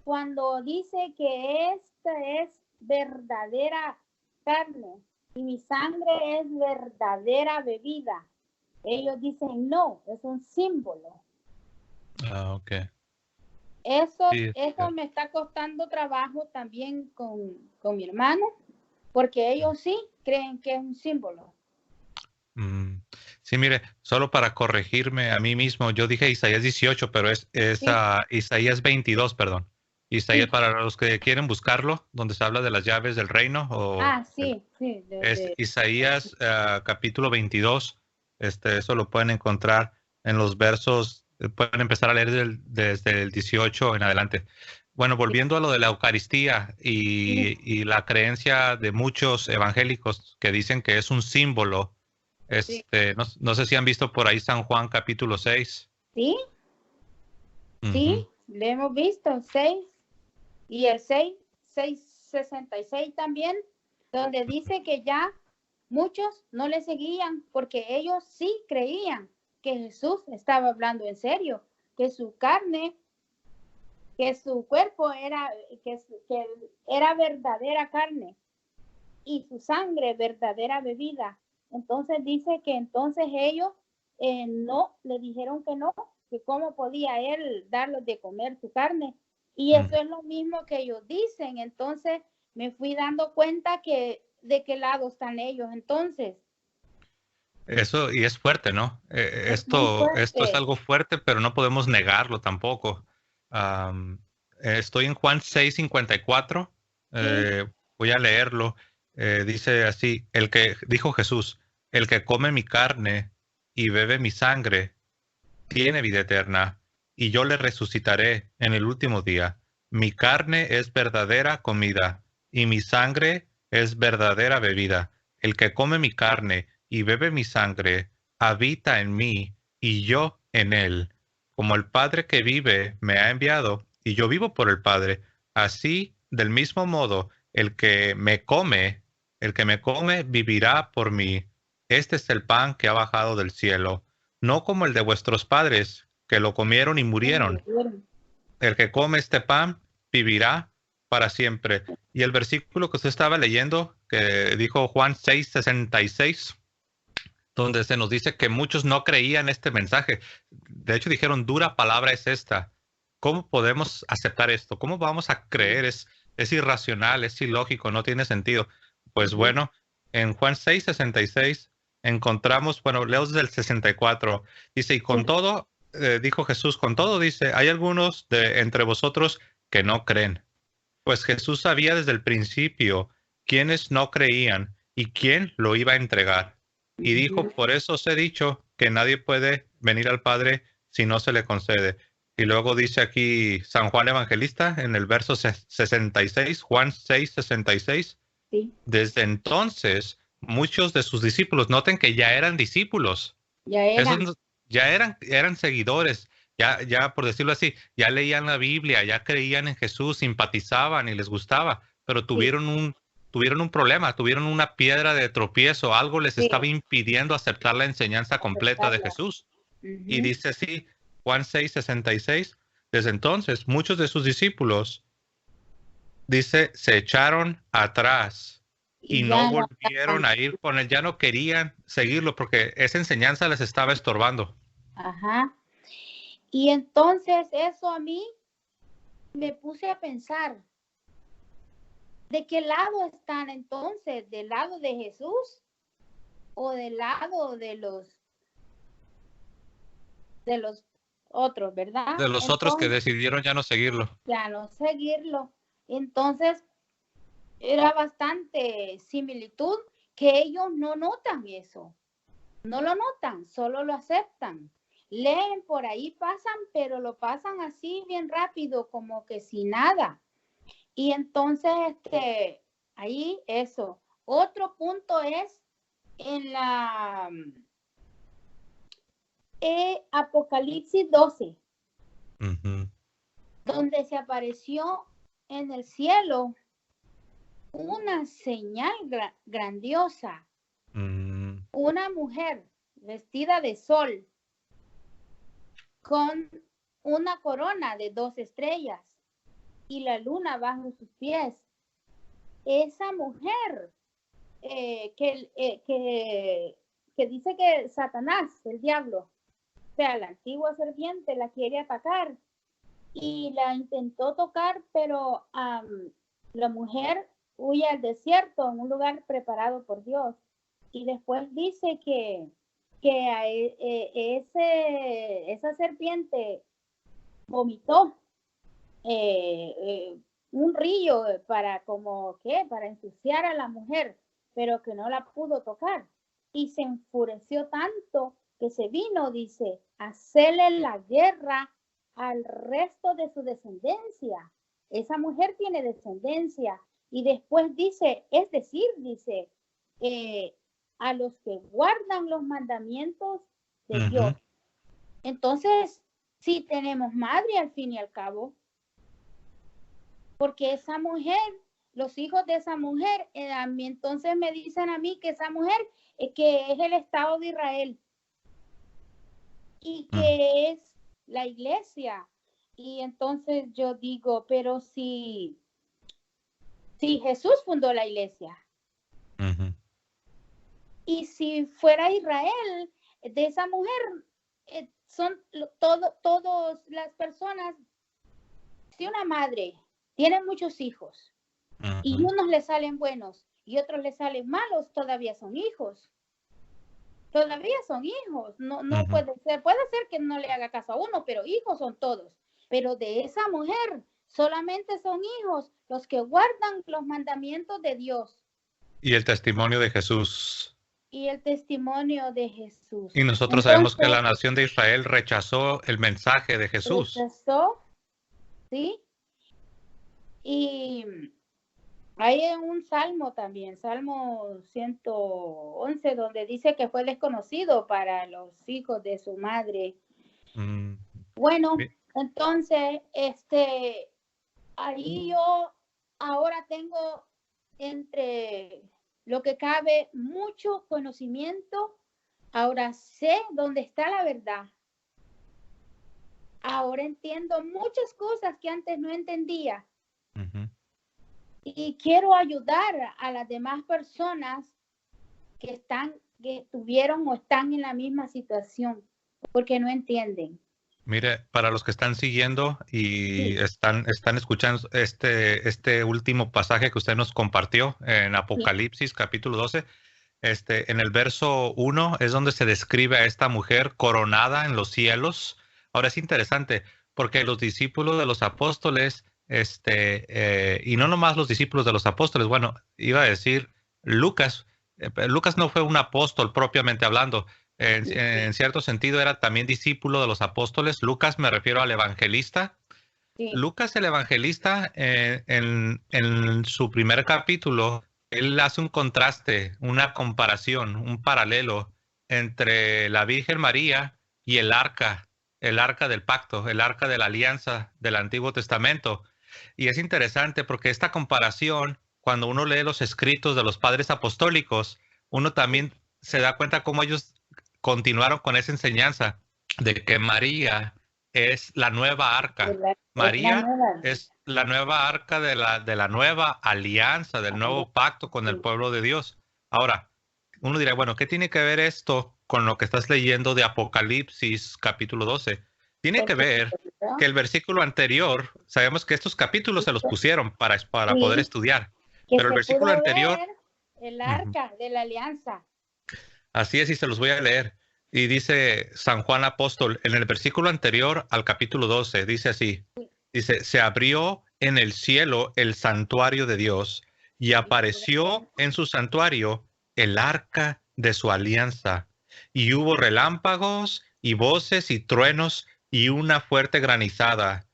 Speaker 2: Cuando dice que esta es verdadera carne y mi sangre es verdadera bebida, ellos dicen no, es un símbolo.
Speaker 1: Ah, ok.
Speaker 2: Eso,
Speaker 1: Sí, es
Speaker 2: eso
Speaker 1: cierto.
Speaker 2: me está costando trabajo también con mi hermano, porque ellos sí creen que es un símbolo.
Speaker 1: Mm, sí, mire, solo para corregirme a mí mismo, yo dije Isaías 18, pero es
Speaker 2: Sí,
Speaker 1: Isaías 22, perdón. Isaías,
Speaker 2: sí.
Speaker 1: para los que quieren buscarlo, donde se habla de las llaves del reino,
Speaker 2: Sí, sí.
Speaker 1: es Isaías capítulo 22. Eso lo pueden encontrar en los versos, pueden empezar a leer desde el 18 en adelante. Bueno,
Speaker 2: Sí,
Speaker 1: volviendo a lo de la Eucaristía
Speaker 2: sí,
Speaker 1: y la creencia de muchos evangélicos que dicen que es un símbolo.
Speaker 2: sí.
Speaker 1: No sé si han visto por ahí San Juan capítulo 6.
Speaker 2: Sí, sí,
Speaker 1: Ujú.
Speaker 2: le hemos visto 6 y el 666 también, donde dice que ya muchos no le seguían porque ellos sí creían que Jesús estaba hablando en serio, que su carne, que su cuerpo era, que era verdadera carne y su sangre verdadera bebida. Entonces dice que entonces ellos no, le dijeron que cómo podía él darles de comer su carne. Y
Speaker 1: Mm.
Speaker 2: eso es lo mismo que ellos dicen. Entonces me fui dando cuenta que de qué lado están ellos. Entonces,
Speaker 1: Eso, y es fuerte, ¿no?
Speaker 2: es muy
Speaker 1: Esto es
Speaker 2: fuerte.
Speaker 1: algo fuerte, pero no podemos negarlo tampoco. Estoy en Juan 6:54.
Speaker 2: Sí,
Speaker 1: Voy a leerlo. Dice así, dijo Jesús, el que come mi carne y bebe mi sangre, tiene vida eterna, y yo le resucitaré en el último día. Mi carne es verdadera comida, y mi sangre es verdadera bebida. El que come mi carne y bebe mi sangre, habita en mí, y yo en él. Como el Padre que vive me ha enviado, y yo vivo por el Padre, así, del mismo modo, el que me come vivirá por mí. Este es el pan que ha bajado del cielo, no como el de vuestros padres, que lo comieron y murieron. El que come este pan vivirá para siempre. Y el versículo que usted estaba leyendo, que dijo Juan 6:66, donde se nos dice que muchos no creían este mensaje. De hecho, dijeron, dura palabra es esta. ¿Cómo podemos aceptar esto? ¿Cómo vamos a creer? Es irracional, es ilógico, no tiene sentido. Pues bueno, en Juan 6:66 encontramos, bueno, leo desde el 64, dice, y con todo dijo Jesús con todo, dice, hay algunos de entre vosotros que no creen. Pues Jesús sabía desde el principio quiénes no creían y quién lo iba a entregar. Y dijo,
Speaker 2: Ujú.
Speaker 1: por eso os he dicho que nadie puede venir al Padre si no se le concede. Y luego dice aquí San Juan Evangelista en el verso 66, Juan 6:66.
Speaker 2: Sí,
Speaker 1: Desde entonces, muchos de sus discípulos, noten que ya eran discípulos,
Speaker 2: ya
Speaker 1: esos
Speaker 2: eran.
Speaker 1: ya eran seguidores, ya por decirlo así, ya leían la Biblia, ya creían en Jesús, simpatizaban y les gustaba, pero
Speaker 2: Sí,
Speaker 1: tuvieron un problema, tuvieron una piedra de tropiezo, algo les estaba
Speaker 2: sí,
Speaker 1: impidiendo aceptar la enseñanza completa de
Speaker 2: aceptarla.
Speaker 1: Jesús. Y
Speaker 2: Ujú.
Speaker 1: dice así, Juan 6:66, desde entonces muchos de sus discípulos, dice, se echaron atrás y
Speaker 2: Y
Speaker 1: no
Speaker 2: ya no
Speaker 1: volvieron
Speaker 2: andaban.
Speaker 1: a ir con él, ya no querían seguirlo porque esa enseñanza les estaba estorbando.
Speaker 2: Ajá. Y entonces eso a mí me puse a pensar, ¿de qué lado están entonces? ¿Del lado de Jesús o del lado de los otros, verdad?
Speaker 1: De los otros que
Speaker 2: Entonces,
Speaker 1: decidieron ya no seguirlo.
Speaker 2: ya no seguirlo. Entonces, era bastante similitud que ellos no notan eso, no lo notan, solo lo aceptan. Leen por ahí, pasan, pero lo pasan así bien rápido, como que sin nada. Y entonces, ahí eso. Otro punto es en la Apocalipsis 12,
Speaker 1: Ujú.
Speaker 2: donde se apareció en el cielo una señal grandiosa,
Speaker 1: Mm,
Speaker 2: una mujer vestida de sol con una corona de 2 estrellas y la luna bajo sus pies. Esa mujer que dice que Satanás, el diablo, o sea, la antigua serpiente, la quiere atacar y la intentó tocar, pero la mujer huye al desierto, en un lugar preparado por Dios. Y después dice que esa serpiente vomitó un río para ensuciar a la mujer, pero que no la pudo tocar. Y se enfureció tanto que se vino, dice, a hacerle la guerra al resto de su descendencia. Esa mujer tiene descendencia. Y después dice, es decir, dice, a los que guardan los mandamientos de
Speaker 1: ujú.
Speaker 2: Dios. Entonces, sí tenemos madre al fin y al cabo, porque esa mujer, los hijos de esa mujer, a mí, entonces me dicen a mí que esa mujer que es el Estado de Israel y
Speaker 1: Mm,
Speaker 2: que es la iglesia. Y entonces yo digo, pero si Jesús fundó la iglesia
Speaker 1: ujú.
Speaker 2: y si fuera Israel, de esa mujer son todas las personas, si una madre tiene muchos hijos y
Speaker 1: Ujú,
Speaker 2: unos le salen buenos y otros le salen malos, todavía son hijos. Todavía son hijos. No, no
Speaker 1: ujú.
Speaker 2: puede ser que no le haga caso a uno, pero hijos son todos. Pero de esa mujer solamente son hijos los que guardan los mandamientos de Dios
Speaker 1: Y el testimonio de Jesús.
Speaker 2: y el testimonio de Jesús.
Speaker 1: Y nosotros sabemos que
Speaker 2: Entonces,
Speaker 1: la nación de Israel rechazó el mensaje de Jesús.
Speaker 2: rechazó, ¿sí? Y hay un salmo también, Salmo 111, donde dice que fue desconocido para los hijos de su madre.
Speaker 1: Mm,
Speaker 2: Bueno,
Speaker 1: bi-
Speaker 2: entonces, ahí yo ahora tengo entre lo que cabe mucho conocimiento. Ahora sé dónde está la verdad. Ahora entiendo muchas cosas que antes no entendía
Speaker 1: ujú.
Speaker 2: y quiero ayudar a las demás personas que tuvieron o están en la misma situación porque no entienden.
Speaker 1: Mire, para los que están siguiendo y
Speaker 2: Sí,
Speaker 1: están escuchando este último pasaje que usted nos compartió en
Speaker 2: sí,
Speaker 1: Apocalipsis capítulo 12, en el verso 1 es donde se describe a esta mujer coronada en los cielos Ahora es interesante porque los discípulos de los apóstoles, y no nomás los discípulos de los apóstoles, bueno, iba a decir Lucas. Lucas no fue un apóstol propiamente hablando. En cierto sentido era también discípulo de los apóstoles. Lucas, me refiero al evangelista.
Speaker 2: Sí,
Speaker 1: Lucas el evangelista, en su primer capítulo, él hace un contraste, una comparación, un paralelo entre la Virgen María y el arca del pacto, el arca de la alianza del Antiguo Testamento. Y es interesante porque esta comparación, cuando uno lee los escritos de los padres apostólicos, uno también se da cuenta cómo ellos continuaron con esa enseñanza de que María es la nueva arca.
Speaker 2: es la
Speaker 1: María
Speaker 2: nueva.
Speaker 1: es la nueva arca de la nueva alianza, del nuevo pacto con el
Speaker 2: Sí,
Speaker 1: pueblo de Dios. Ahora, uno dirá, bueno, ¿qué tiene que ver esto con lo que estás leyendo de Apocalipsis capítulo 12? Tiene que
Speaker 2: porque,
Speaker 1: ver que
Speaker 2: ¿no?
Speaker 1: el versículo anterior, sabemos que estos capítulos se los pusieron para poder
Speaker 2: Sí,
Speaker 1: estudiar,
Speaker 2: que
Speaker 1: pero el
Speaker 2: se
Speaker 1: versículo
Speaker 2: pudo
Speaker 1: anterior,
Speaker 2: ver el
Speaker 1: ujú,
Speaker 2: arca de la alianza.
Speaker 1: así es, y se los voy a leer. Y dice San Juan Apóstol, en el versículo anterior al capítulo 12, dice así, dice, se abrió en el cielo el santuario de Dios y
Speaker 2: Y pudo ver
Speaker 1: apareció en su santuario el arca de su alianza. Y hubo relámpagos y voces y truenos y una fuerte granizada.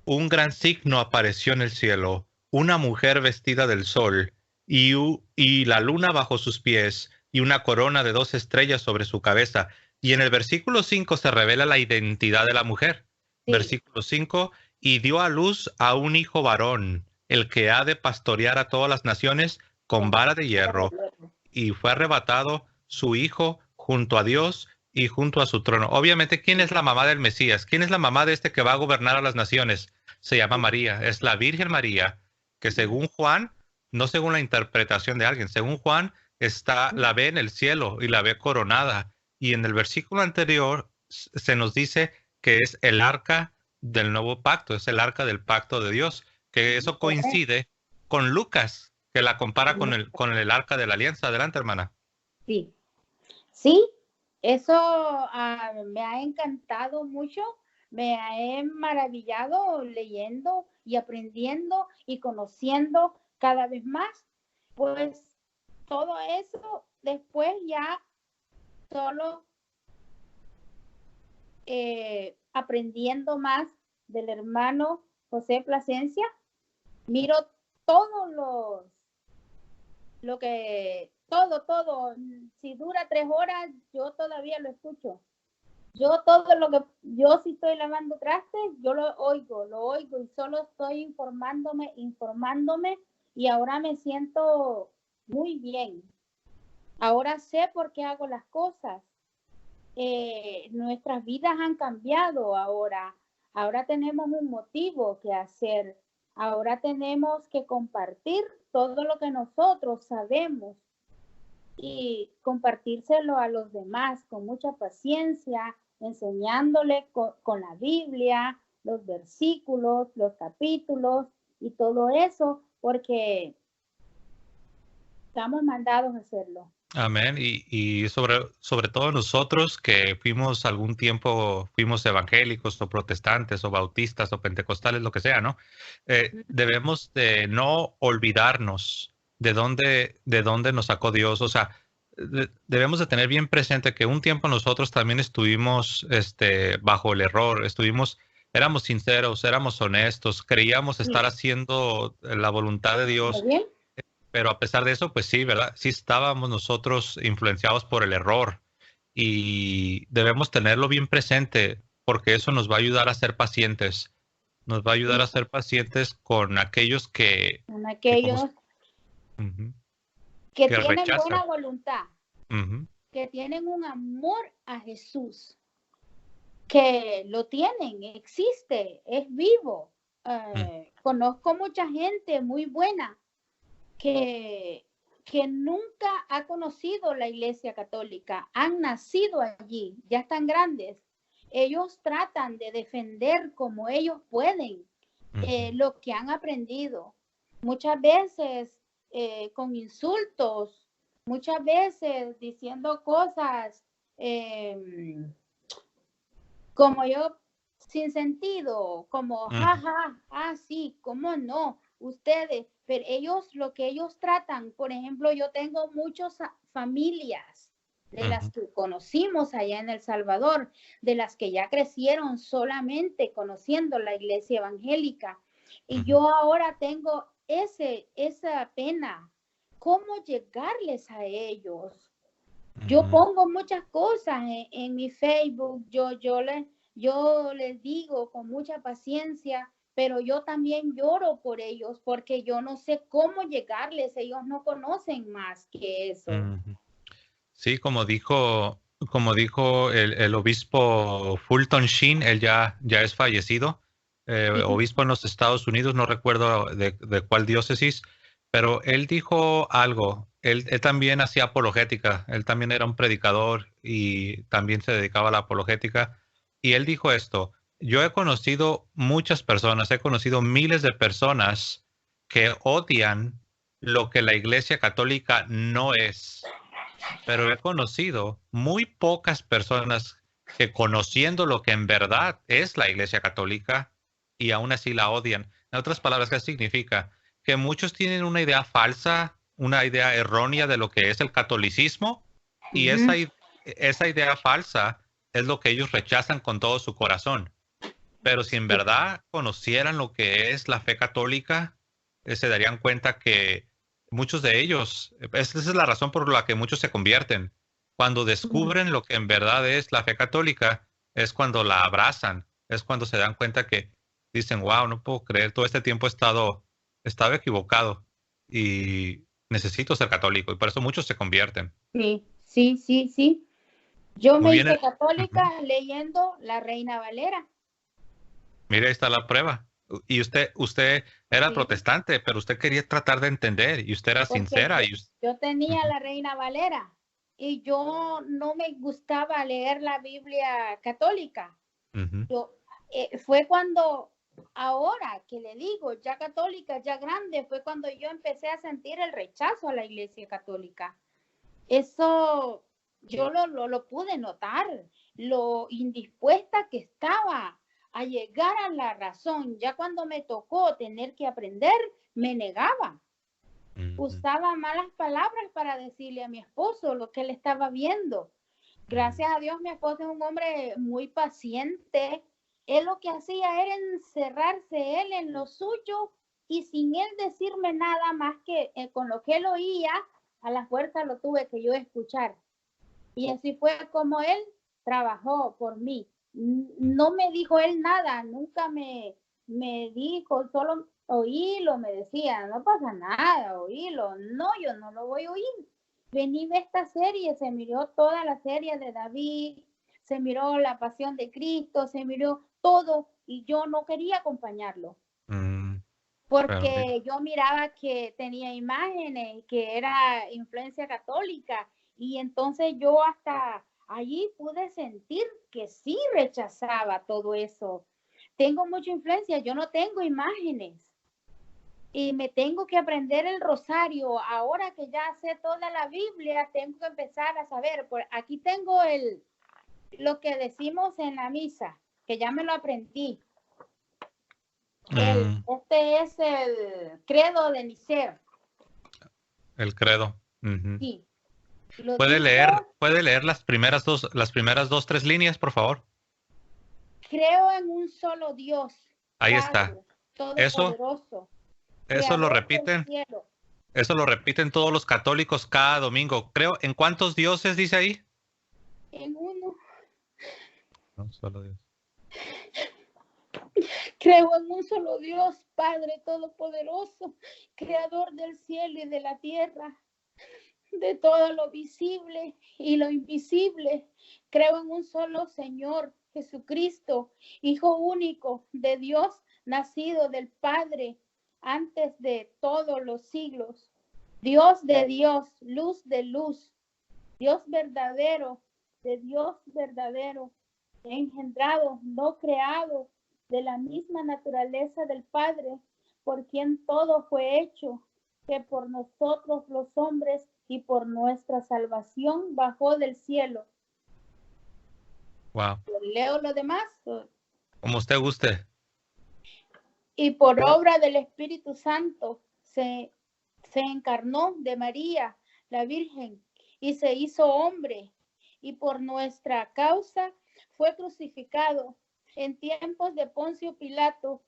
Speaker 1: Un gran signo apareció en el cielo, una mujer vestida del sol y la luna bajo sus pies y una corona de 2 estrellas sobre su cabeza. Y en el versículo 5 se revela la identidad de la mujer.
Speaker 2: sí,
Speaker 1: Versículo 5, y dio a luz a un hijo varón, el que ha de pastorear a todas las naciones con
Speaker 2: con
Speaker 1: vara de
Speaker 2: vara de
Speaker 1: hierro,
Speaker 2: hierro.
Speaker 1: y fue arrebatado su hijo junto a Dios y junto a su trono. Obviamente, ¿quién es la mamá del Mesías? ¿Quién es la mamá de este que va a gobernar a las naciones? Se llama María, es la Virgen María, que según Juan, no según la interpretación de alguien, según Juan, la ve en el cielo y la ve coronada. Y en el versículo anterior se nos dice que es el arca del nuevo pacto, es el arca del pacto de Dios, que eso
Speaker 2: Correcto.
Speaker 1: coincide con Lucas, que la compara con el arca de la alianza. Adelante, hermana.
Speaker 2: Sí, sí, eso me ha encantado mucho, me he maravillado leyendo y aprendiendo y conociendo cada vez más. Pues todo eso después ya solo aprendiendo más del hermano José Plasencia, miro todos lo que, todo, si dura 3 horas, yo todavía lo escucho. Yo todo lo que, yo si estoy lavando trastes, yo lo oigo y solo estoy informándome y ahora me siento muy bien. Ahora sé por qué hago las cosas. Nuestras vidas han cambiado ahora. Ahora tenemos un motivo que hacer. Ahora tenemos que compartir todo lo que nosotros sabemos y compartírselo a los demás con mucha paciencia, enseñándole con la Biblia, los versículos, los capítulos y todo eso, porque estamos mandados a hacerlo.
Speaker 1: Amén. Y sobre todo nosotros que fuimos algún tiempo, fuimos evangélicos o protestantes o bautistas o pentecostales, lo que sea, ¿no? Debemos de no olvidarnos de dónde nos sacó Dios. O sea, debemos de tener bien presente que un tiempo nosotros también estuvimos, bajo el error, éramos sinceros, éramos honestos, creíamos
Speaker 2: Sí,
Speaker 1: estar haciendo la voluntad de
Speaker 2: ¿está
Speaker 1: Dios,
Speaker 2: bien?
Speaker 1: pero a pesar de eso, pues sí, ¿verdad? Sí estábamos nosotros influenciados por el error y debemos tenerlo bien presente porque eso nos va a ayudar a ser pacientes. Nos va a ayudar
Speaker 2: Sí,
Speaker 1: a ser pacientes con aquellos
Speaker 2: son
Speaker 1: que como,
Speaker 2: aquellos
Speaker 1: ujú,
Speaker 2: que
Speaker 1: que
Speaker 2: tienen buena
Speaker 1: rechazan.
Speaker 2: voluntad,
Speaker 1: Ujú,
Speaker 2: que tienen un amor a Jesús, que lo tienen, existe, es vivo.
Speaker 1: ujú,
Speaker 2: Conozco mucha gente muy buena que, que nunca ha conocido la Iglesia Católica, han nacido allí, ya están grandes. Ellos tratan de defender como ellos pueden
Speaker 1: ujú.
Speaker 2: lo que han aprendido. Muchas veces con insultos, muchas veces diciendo cosas como yo. sin sentido, como,
Speaker 1: Ujú,
Speaker 2: jaja, sí, cómo no, ustedes, pero ellos, lo que ellos tratan, por ejemplo, yo tengo muchas familias de las
Speaker 1: ujú,
Speaker 2: que conocimos allá en El Salvador, de las que ya crecieron solamente conociendo la iglesia evangélica. Y
Speaker 1: ujú,
Speaker 2: yo ahora tengo esa pena, cómo llegarles a ellos. Yo
Speaker 1: ujú.
Speaker 2: pongo muchas cosas en mi Facebook, yo les digo con mucha paciencia, pero yo también lloro por ellos porque yo no sé cómo llegarles, ellos no conocen más que eso.
Speaker 1: Ujú. Sí, como dijo el obispo Fulton Sheen, él ya es fallecido,
Speaker 2: Sí,
Speaker 1: obispo en los Estados Unidos, no recuerdo de cuál diócesis, pero él dijo algo. Él también hacía apologética, él también era un predicador y también se dedicaba a la apologética. Y él dijo esto: yo he conocido muchas personas, he conocido miles de personas que odian lo que la Iglesia Católica no es, pero he conocido muy pocas personas que, conociendo lo que en verdad es la Iglesia Católica, y aún así la odian. En otras palabras, ¿qué significa? Que muchos tienen una idea falsa, una idea errónea de lo que es el catolicismo, y
Speaker 2: ujú,
Speaker 1: esa idea falsa es lo que ellos rechazan con todo su corazón. Pero si en
Speaker 2: sí,
Speaker 1: verdad conocieran lo que es la fe católica, se darían cuenta que muchos de ellos, esa es la razón por la que muchos se convierten. Cuando
Speaker 2: ujú,
Speaker 1: descubren lo que en verdad es la fe católica, es cuando la abrazan, es cuando se dan cuenta que dicen, wow, no puedo creer, todo este tiempo estaba equivocado y necesito ser católico. Y por eso muchos se convierten.
Speaker 2: sí, sí, sí, sí. Yo
Speaker 1: Muy
Speaker 2: me
Speaker 1: bien.
Speaker 2: hice
Speaker 1: Ujú.
Speaker 2: católica leyendo La Reina Valera.
Speaker 1: Mire, ahí está la prueba. Y usted era
Speaker 2: Sí,
Speaker 1: protestante, pero usted quería tratar de entender y usted era
Speaker 2: porque
Speaker 1: sincera.
Speaker 2: yo tenía
Speaker 1: Ujú,
Speaker 2: La Reina Valera y yo no me gustaba leer la Biblia católica.
Speaker 1: ujú,
Speaker 2: Yo, fue cuando, ahora que le digo, ya católica, ya grande, fue cuando yo empecé a sentir el rechazo a la iglesia católica. Eso yo lo pude notar, lo indispuesta que estaba a llegar a la razón. Ya cuando me tocó tener que aprender, me negaba.
Speaker 1: ujú,
Speaker 2: Usaba malas palabras para decirle a mi esposo lo que él estaba viendo. Gracias a Dios, mi esposo es un hombre muy paciente. Él lo que hacía era encerrarse él en lo suyo y sin él decirme nada más que con lo que él oía, a la fuerza lo tuve que yo escuchar. Y así fue como él trabajó por mí.
Speaker 1: ujú,
Speaker 2: No me dijo él nada, nunca me dijo, solo oílo, me decía, no pasa nada, oílo. No, yo no lo voy a oír. Vení de esta serie, se miró toda la serie de David, se miró la pasión de Cristo, se miró todo y yo no quería acompañarlo
Speaker 1: mm, pero mira,
Speaker 2: porque yo miraba que tenía imágenes, que era influencia católica, y entonces yo hasta allí pude sentir que sí rechazaba todo eso. Tengo mucha influencia, yo no tengo imágenes y me tengo que aprender el rosario. Ahora que ya sé toda la Biblia, tengo que empezar a saber. Por aquí tengo lo que decimos en la misa, que ya me lo aprendí.
Speaker 1: mm,
Speaker 2: Este es el credo de Niceo.
Speaker 1: el credo. Ujú.
Speaker 2: Sí, lo dice,
Speaker 1: Puede leer las primeras dos, tres líneas, por favor?
Speaker 2: creo en un solo Dios,
Speaker 1: Ahí está.
Speaker 2: Padre,
Speaker 1: Eso,
Speaker 2: todopoderoso,
Speaker 1: eso lo
Speaker 2: creador del
Speaker 1: repiten,
Speaker 2: cielo,
Speaker 1: eso lo repiten todos los católicos cada domingo. Creo, ¿en cuántos dioses dice ahí?
Speaker 2: en uno,
Speaker 1: No, solo Dios.
Speaker 2: creo en un solo Dios, Padre todopoderoso, creador del cielo y de la tierra, de todo lo visible y lo invisible. Creo en un solo Señor, Jesucristo, Hijo único de Dios, nacido del Padre antes de todos los siglos. Dios de Dios, luz de luz, Dios verdadero, de Dios verdadero, engendrado, no creado, de la misma naturaleza del Padre, por quien todo fue hecho, que por nosotros los hombres y por nuestra salvación bajó del cielo.
Speaker 1: Wow.
Speaker 2: Leo lo demás.
Speaker 1: Como usted guste.
Speaker 2: Y por obra del Espíritu Santo se encarnó de María, la Virgen, y se hizo hombre, y por nuestra causa fue crucificado en tiempos de Poncio Pilato,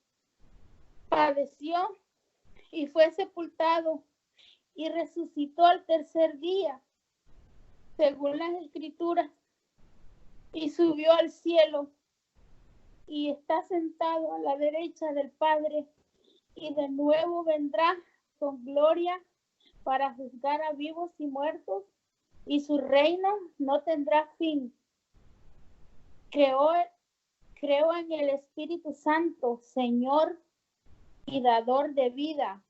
Speaker 2: padeció y fue sepultado y resucitó al tercer día, según las Escrituras, y subió al cielo y está sentado a la derecha del Padre, y de nuevo vendrá con gloria para juzgar a vivos y muertos, y su reino no tendrá fin. Creo en el Espíritu Santo, Señor y dador de vida,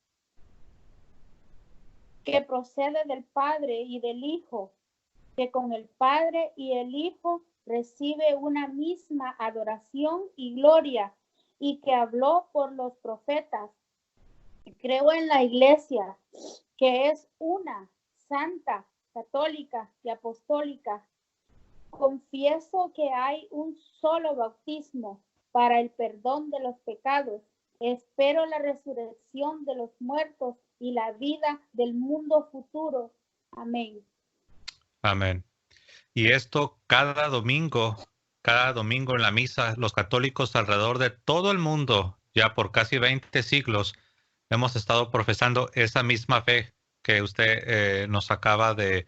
Speaker 2: que procede del Padre y del Hijo, que con el Padre y el Hijo recibe una misma adoración y gloria, y que habló por los profetas. Creo en la Iglesia, que es una, santa, católica y apostólica. Confieso que hay un solo bautismo para el perdón de los pecados. Espero la resurrección de los muertos y la vida del mundo futuro. Amén.
Speaker 1: Amén. Y esto cada domingo en la misa, los católicos alrededor de todo el mundo, ya por casi 20 siglos, hemos estado profesando esa misma fe que usted nos acaba de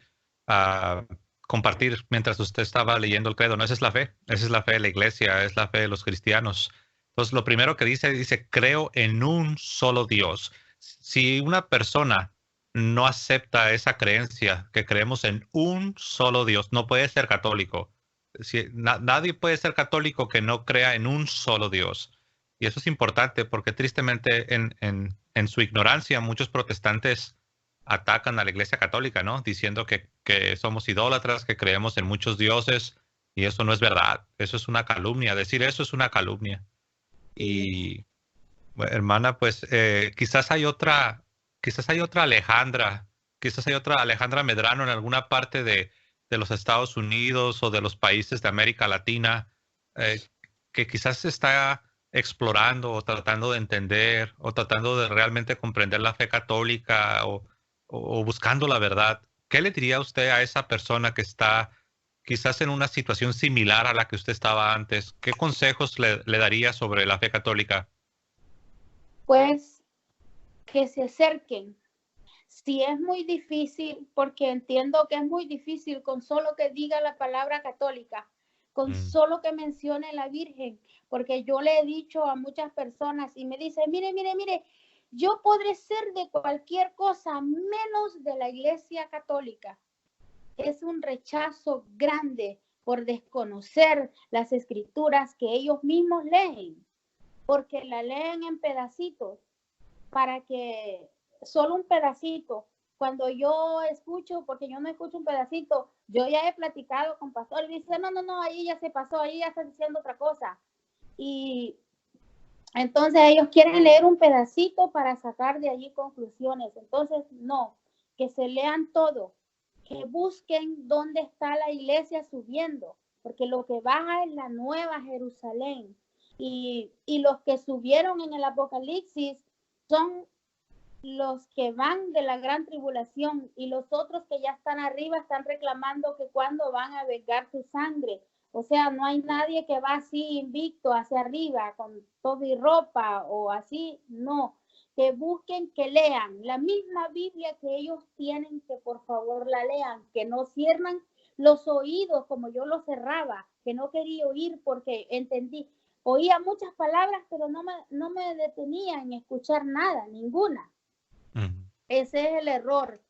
Speaker 1: compartir mientras usted estaba leyendo el credo. No, esa es la fe de la iglesia, es la fe de los cristianos. Entonces, lo primero que dice, creo en un solo Dios. Si una persona no acepta esa creencia, que creemos en un solo Dios, no puede ser católico. Nadie puede ser católico que no crea en un solo Dios. Y eso es importante porque tristemente en su ignorancia muchos protestantes atacan a la Iglesia Católica, ¿no? Diciendo que somos idólatras, que creemos en muchos dioses, y eso no es verdad. Eso es una calumnia. Decir eso es una calumnia. Y, bueno, hermana, pues quizás hay otra Alejandra, quizás hay otra Alejandra Medrano en alguna parte de los Estados Unidos o de los países de América Latina, que quizás está explorando o tratando de entender o tratando de realmente comprender la fe católica o buscando la verdad. ¿Qué le diría usted a esa persona que está quizás en una situación similar a la que usted estaba antes? ¿Qué consejos le daría sobre la fe católica?
Speaker 2: Pues que se acerquen. Si es muy difícil, porque entiendo que es muy difícil con solo que diga la palabra católica, con solo que mencione la Virgen, porque yo le he dicho a muchas personas y me dicen, mire, yo podré ser de cualquier cosa menos de la Iglesia Católica. Es un rechazo grande por desconocer las escrituras que ellos mismos leen, porque la leen en pedacitos para que solo un pedacito. Cuando yo escucho, porque yo no escucho un pedacito, yo ya he platicado con pastor y dice, no, ahí ya se pasó, ahí ya está diciendo otra cosa. Y entonces ellos quieren leer un pedacito para sacar de allí conclusiones. Entonces, no, que se lean todo, que busquen dónde está la iglesia subiendo, porque lo que baja es la nueva Jerusalén. Y los que subieron en el Apocalipsis son los que van de la gran tribulación, y los otros que ya están arriba están reclamando que cuándo van a vengar su sangre. O sea, no hay nadie que va así invicto hacia arriba con todo y ropa o así, no. Que busquen, que lean la misma Biblia que ellos tienen, que por favor la lean, que no cierran los oídos como yo los cerraba, que no quería oír porque oía muchas palabras, pero no me detenía en escuchar nada, ninguna. Ese es el error.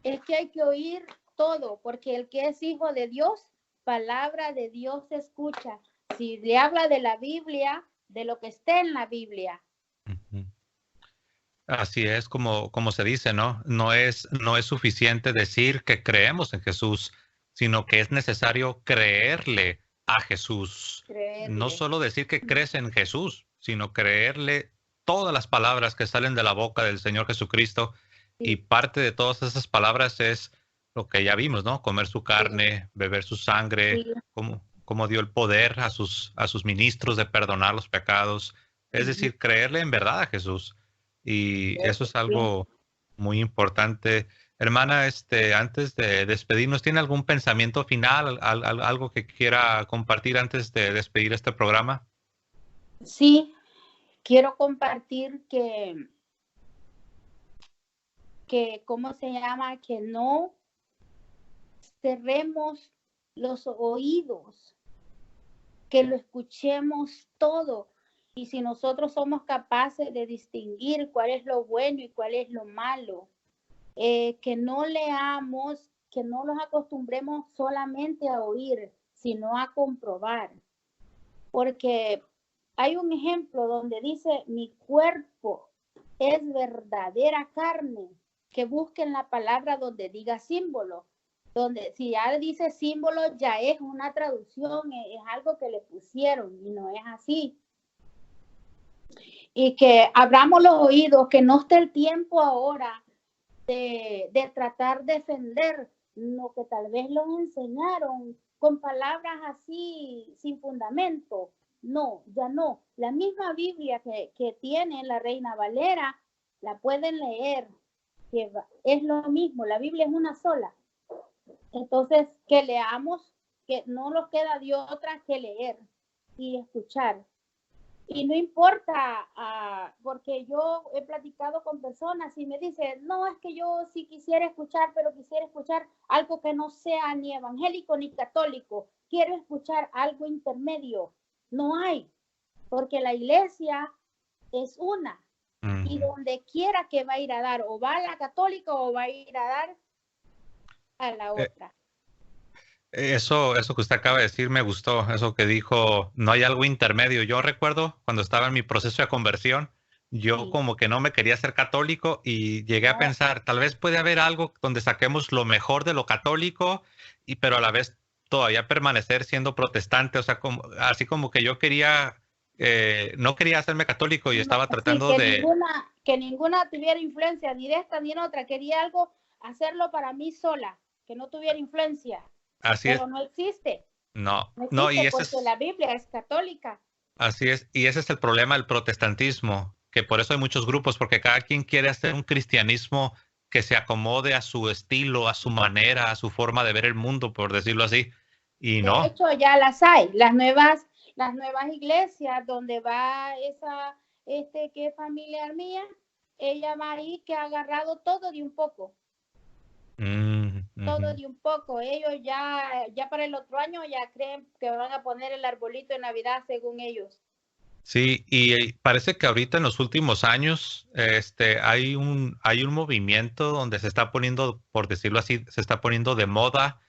Speaker 2: Es que hay que oír todo, porque el que es hijo de Dios, palabra de Dios escucha. Si le habla de la Biblia, de lo que esté en la Biblia.
Speaker 1: Así es como se dice, ¿no? No es suficiente decir que creemos en Jesús, sino que es necesario creerle a Jesús. No solo decir que crees en Jesús, sino creerle todas las palabras que salen de la boca del Señor Jesucristo. Sí. Y parte de todas esas palabras es lo que ya vimos, ¿no? Comer su carne, beber su sangre, sí. cómo dio el poder a sus ministros de perdonar los pecados. Es decir, creerle en verdad a Jesús. Y eso es algo muy importante. Hermana, antes de despedirnos, ¿tiene algún pensamiento final, algo que quiera compartir antes de despedir este programa?
Speaker 2: Sí, quiero compartir ¿cómo se llama? Que no cerremos los oídos, que lo escuchemos todo. Y si nosotros somos capaces de distinguir cuál es lo bueno y cuál es lo malo, que no leamos, que no los acostumbremos solamente a oír, sino a comprobar. Porque hay un ejemplo donde dice, mi cuerpo es verdadera carne, que busquen la palabra donde diga símbolo. Donde si ya dice símbolo, ya es una traducción, es algo que le pusieron y no es así. Y que abramos los oídos, que no esté el tiempo ahora de tratar de defender lo que tal vez los enseñaron con palabras así sin fundamento. No, ya no. La misma Biblia que tiene la Reina Valera, la pueden leer, que es lo mismo, la Biblia es una sola. Entonces, que leamos, que no nos queda de otra que leer y escuchar. Y no importa, porque yo he platicado con personas y me dicen, no, es que yo sí quisiera escuchar, pero quisiera escuchar algo que no sea ni evangélico ni católico. Quiero escuchar algo intermedio. No hay, porque la iglesia es una. Y donde quiera que va a ir a dar, o va a la católica o va a ir a dar a la otra.
Speaker 1: Eso que usted acaba de decir me gustó, eso que dijo, no hay algo intermedio. Yo recuerdo cuando estaba en mi proceso de conversión, yo como que no me quería ser católico y llegué a pensar, tal vez puede haber algo donde saquemos lo mejor de lo católico, pero a la vez todavía permanecer siendo protestante, o sea, así como que yo quería, no quería hacerme católico y estaba tratando de...
Speaker 2: Que ninguna tuviera influencia, ni de esta ni en otra. Quería algo, hacerlo para mí sola, que no tuviera influencia.
Speaker 1: Así
Speaker 2: Pero
Speaker 1: es.
Speaker 2: no existe.
Speaker 1: No,
Speaker 2: No
Speaker 1: no,
Speaker 2: existe porque la Biblia es católica.
Speaker 1: así es, y ese es el problema del protestantismo, que por eso hay muchos grupos, porque cada quien quiere hacer un cristianismo que se acomode a su estilo, a su manera, a su forma de ver el mundo, por decirlo así, y
Speaker 2: De
Speaker 1: no.
Speaker 2: hecho, ya las hay, las nuevas iglesias donde va esa, que es familiar mía, ella va ahí que ha agarrado todo de un poco. Todo de un poco. Ellos ya para el otro año ya creen que van a poner el arbolito de Navidad según ellos.
Speaker 1: Sí, y parece que ahorita en los últimos años hay un movimiento donde se está poniendo, por decirlo así, se está poniendo de moda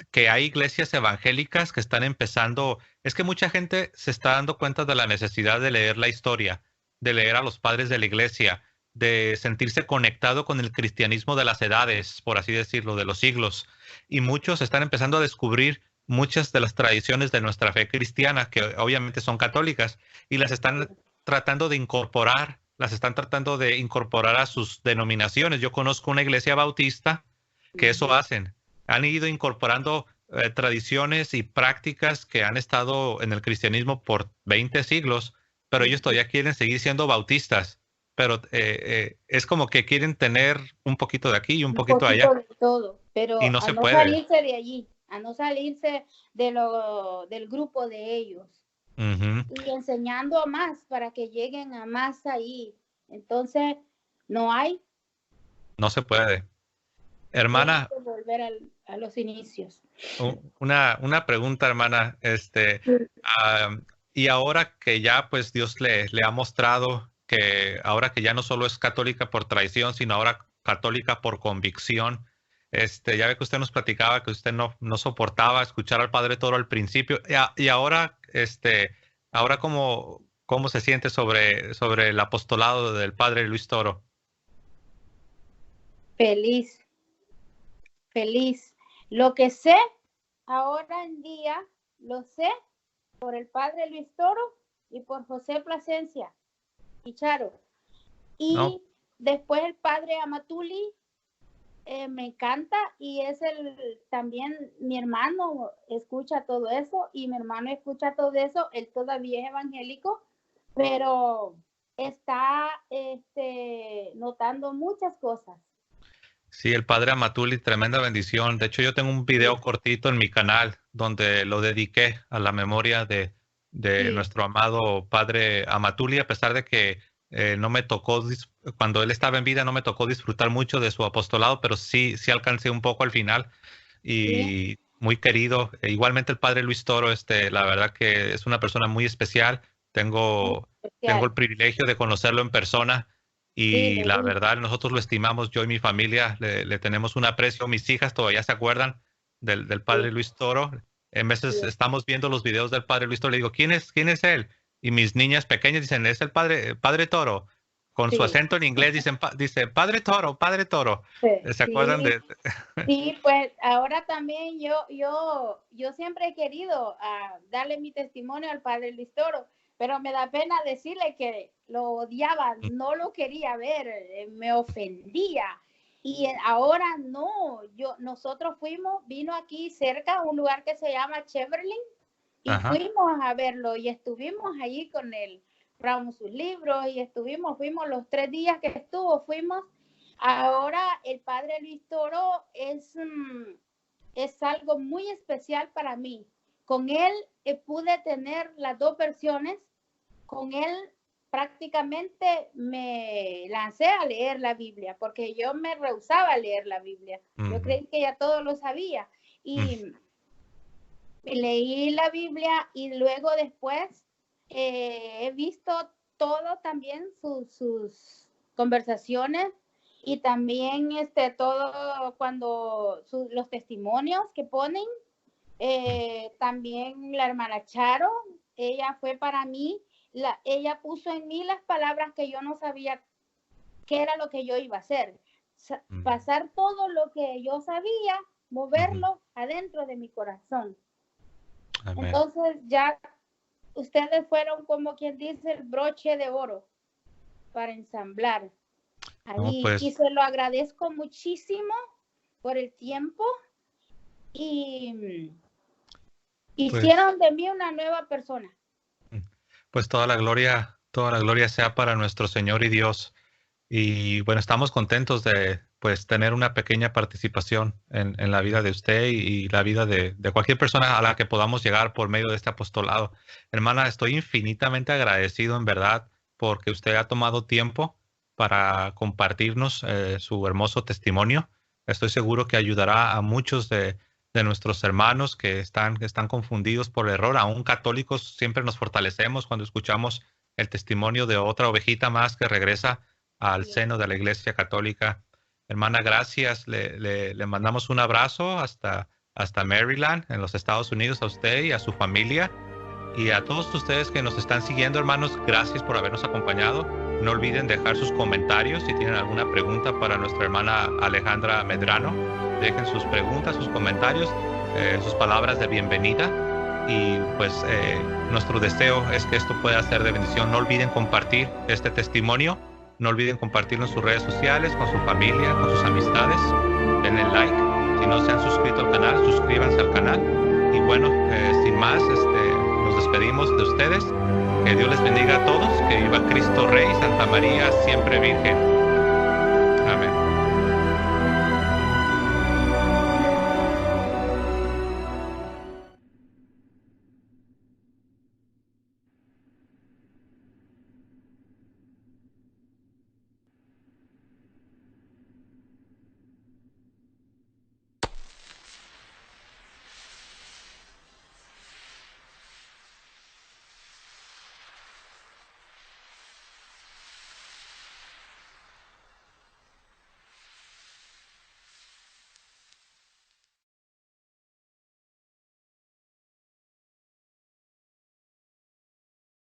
Speaker 1: que hay iglesias evangélicas que están empezando, es que mucha gente se está dando cuenta de la necesidad de leer la historia, de leer a los padres de la iglesia, de sentirse conectado con el cristianismo de las edades, por así decirlo, de los siglos. Y muchos están empezando a descubrir muchas de las tradiciones de nuestra fe cristiana, que obviamente son católicas, y las están tratando de incorporar, a sus denominaciones. Yo conozco una iglesia bautista que eso hacen. Han ido incorporando tradiciones y prácticas que han estado en el cristianismo por 20 siglos, pero ellos todavía quieren seguir siendo bautistas. Pero es como que quieren tener un poquito de aquí y un poquito de allá.
Speaker 2: De todo, pero
Speaker 1: Y no
Speaker 2: a
Speaker 1: se
Speaker 2: no
Speaker 1: puede.
Speaker 2: salirse de allí, a no salirse del grupo de ellos. Y enseñando a más para que lleguen a más ahí. Entonces, no hay.
Speaker 1: No se puede. Hermana,
Speaker 2: que volver a los inicios.
Speaker 1: una pregunta, hermana. Y ahora que ya pues Dios le ha mostrado que ahora que ya no solo es católica por traición, sino ahora católica por convicción, ya ve que usted nos platicaba que usted no soportaba escuchar al Padre Toro al principio, y ahora, ahora cómo se siente sobre el apostolado del Padre Luis Toro.
Speaker 2: Feliz. Lo que sé ahora en día, lo sé por el Padre Luis Toro y por José Plasencia y Charo. Y
Speaker 1: ¿No?
Speaker 2: después el Padre Amatuli Me encanta y es también mi hermano escucha todo eso y mi hermano escucha todo eso, él todavía es evangélico, pero está notando muchas cosas.
Speaker 1: Sí, el padre Amatuli, tremenda bendición. De hecho, yo tengo un video cortito en mi canal donde lo dediqué a la memoria de nuestro amado padre Amatuli, a pesar de que no me tocó, cuando él estaba en vida, no me tocó disfrutar mucho de su apostolado, pero sí, sí alcancé un poco al final y muy querido. Igualmente el padre Luis Toro, la verdad que es una persona muy especial. Tengo el privilegio de conocerlo en persona. Y la verdad, nosotros lo estimamos, yo y mi familia le tenemos un aprecio. Mis hijas todavía se acuerdan del padre Luis Toro. En veces estamos viendo los videos del padre Luis Toro, le digo, ¿quién es él? Y mis niñas pequeñas dicen, es el padre Toro. Con su acento en inglés dice, Padre Toro, Padre Toro. ¿Se acuerdan de?
Speaker 2: Sí, pues ahora también yo siempre he querido darle mi testimonio al padre Luis Toro, pero me da pena decirle que lo odiaba, no lo quería ver, me ofendía. Y ahora no, nosotros vino aquí cerca, un lugar que se llama Cheverly, y fuimos a verlo y estuvimos allí con él, compramos sus libros y fuimos los 3 días que estuvo, fuimos. Ahora el padre Luis Toro es algo muy especial para mí. Con él pude tener las 2 versiones. Con él prácticamente me lancé a leer la Biblia, porque yo me rehusaba a leer la Biblia. Yo creí que ya todo lo sabía. Y leí la Biblia y luego después he visto todo también sus conversaciones. Y también todo cuando los testimonios que ponen, también la hermana Charo, ella fue para mí, ella puso en mí las palabras que yo no sabía qué era lo que yo iba a hacer. Pasar todo lo que yo sabía, moverlo adentro de mi corazón. Amén. Entonces ya ustedes fueron como quien dice el broche de oro para ensamblar. Allí, pues, y se lo agradezco muchísimo por el tiempo y hicieron de mí una nueva persona.
Speaker 1: Pues toda la gloria sea para nuestro Señor y Dios. Y bueno, estamos contentos de pues tener una pequeña participación en la vida de usted y la vida de cualquier persona a la que podamos llegar por medio de este apostolado. Hermana, estoy infinitamente agradecido en verdad porque usted ha tomado tiempo para compartirnos su hermoso testimonio. Estoy seguro que ayudará a muchos de nuestros hermanos que están confundidos por error. Aún católicos siempre nos fortalecemos cuando escuchamos el testimonio de otra ovejita más que regresa al seno de la Iglesia Católica. Hermana, gracias. Le mandamos un abrazo hasta Maryland, en los Estados Unidos, a usted y a su familia. Y a todos ustedes que nos están siguiendo, hermanos, gracias por habernos acompañado. No olviden dejar sus comentarios si tienen alguna pregunta para nuestra hermana Alejandra Medrano. Dejen sus preguntas, sus comentarios, sus palabras de bienvenida. Y pues nuestro deseo es que esto pueda ser de bendición. No olviden compartir este testimonio. No olviden compartirlo en sus redes sociales, con su familia, con sus amistades. Denle like. Si no se han suscrito al canal, suscríbanse al canal. Y bueno, sin más, nos despedimos de ustedes. Que Dios les bendiga a todos. Que viva Cristo Rey, Santa María, siempre Virgen.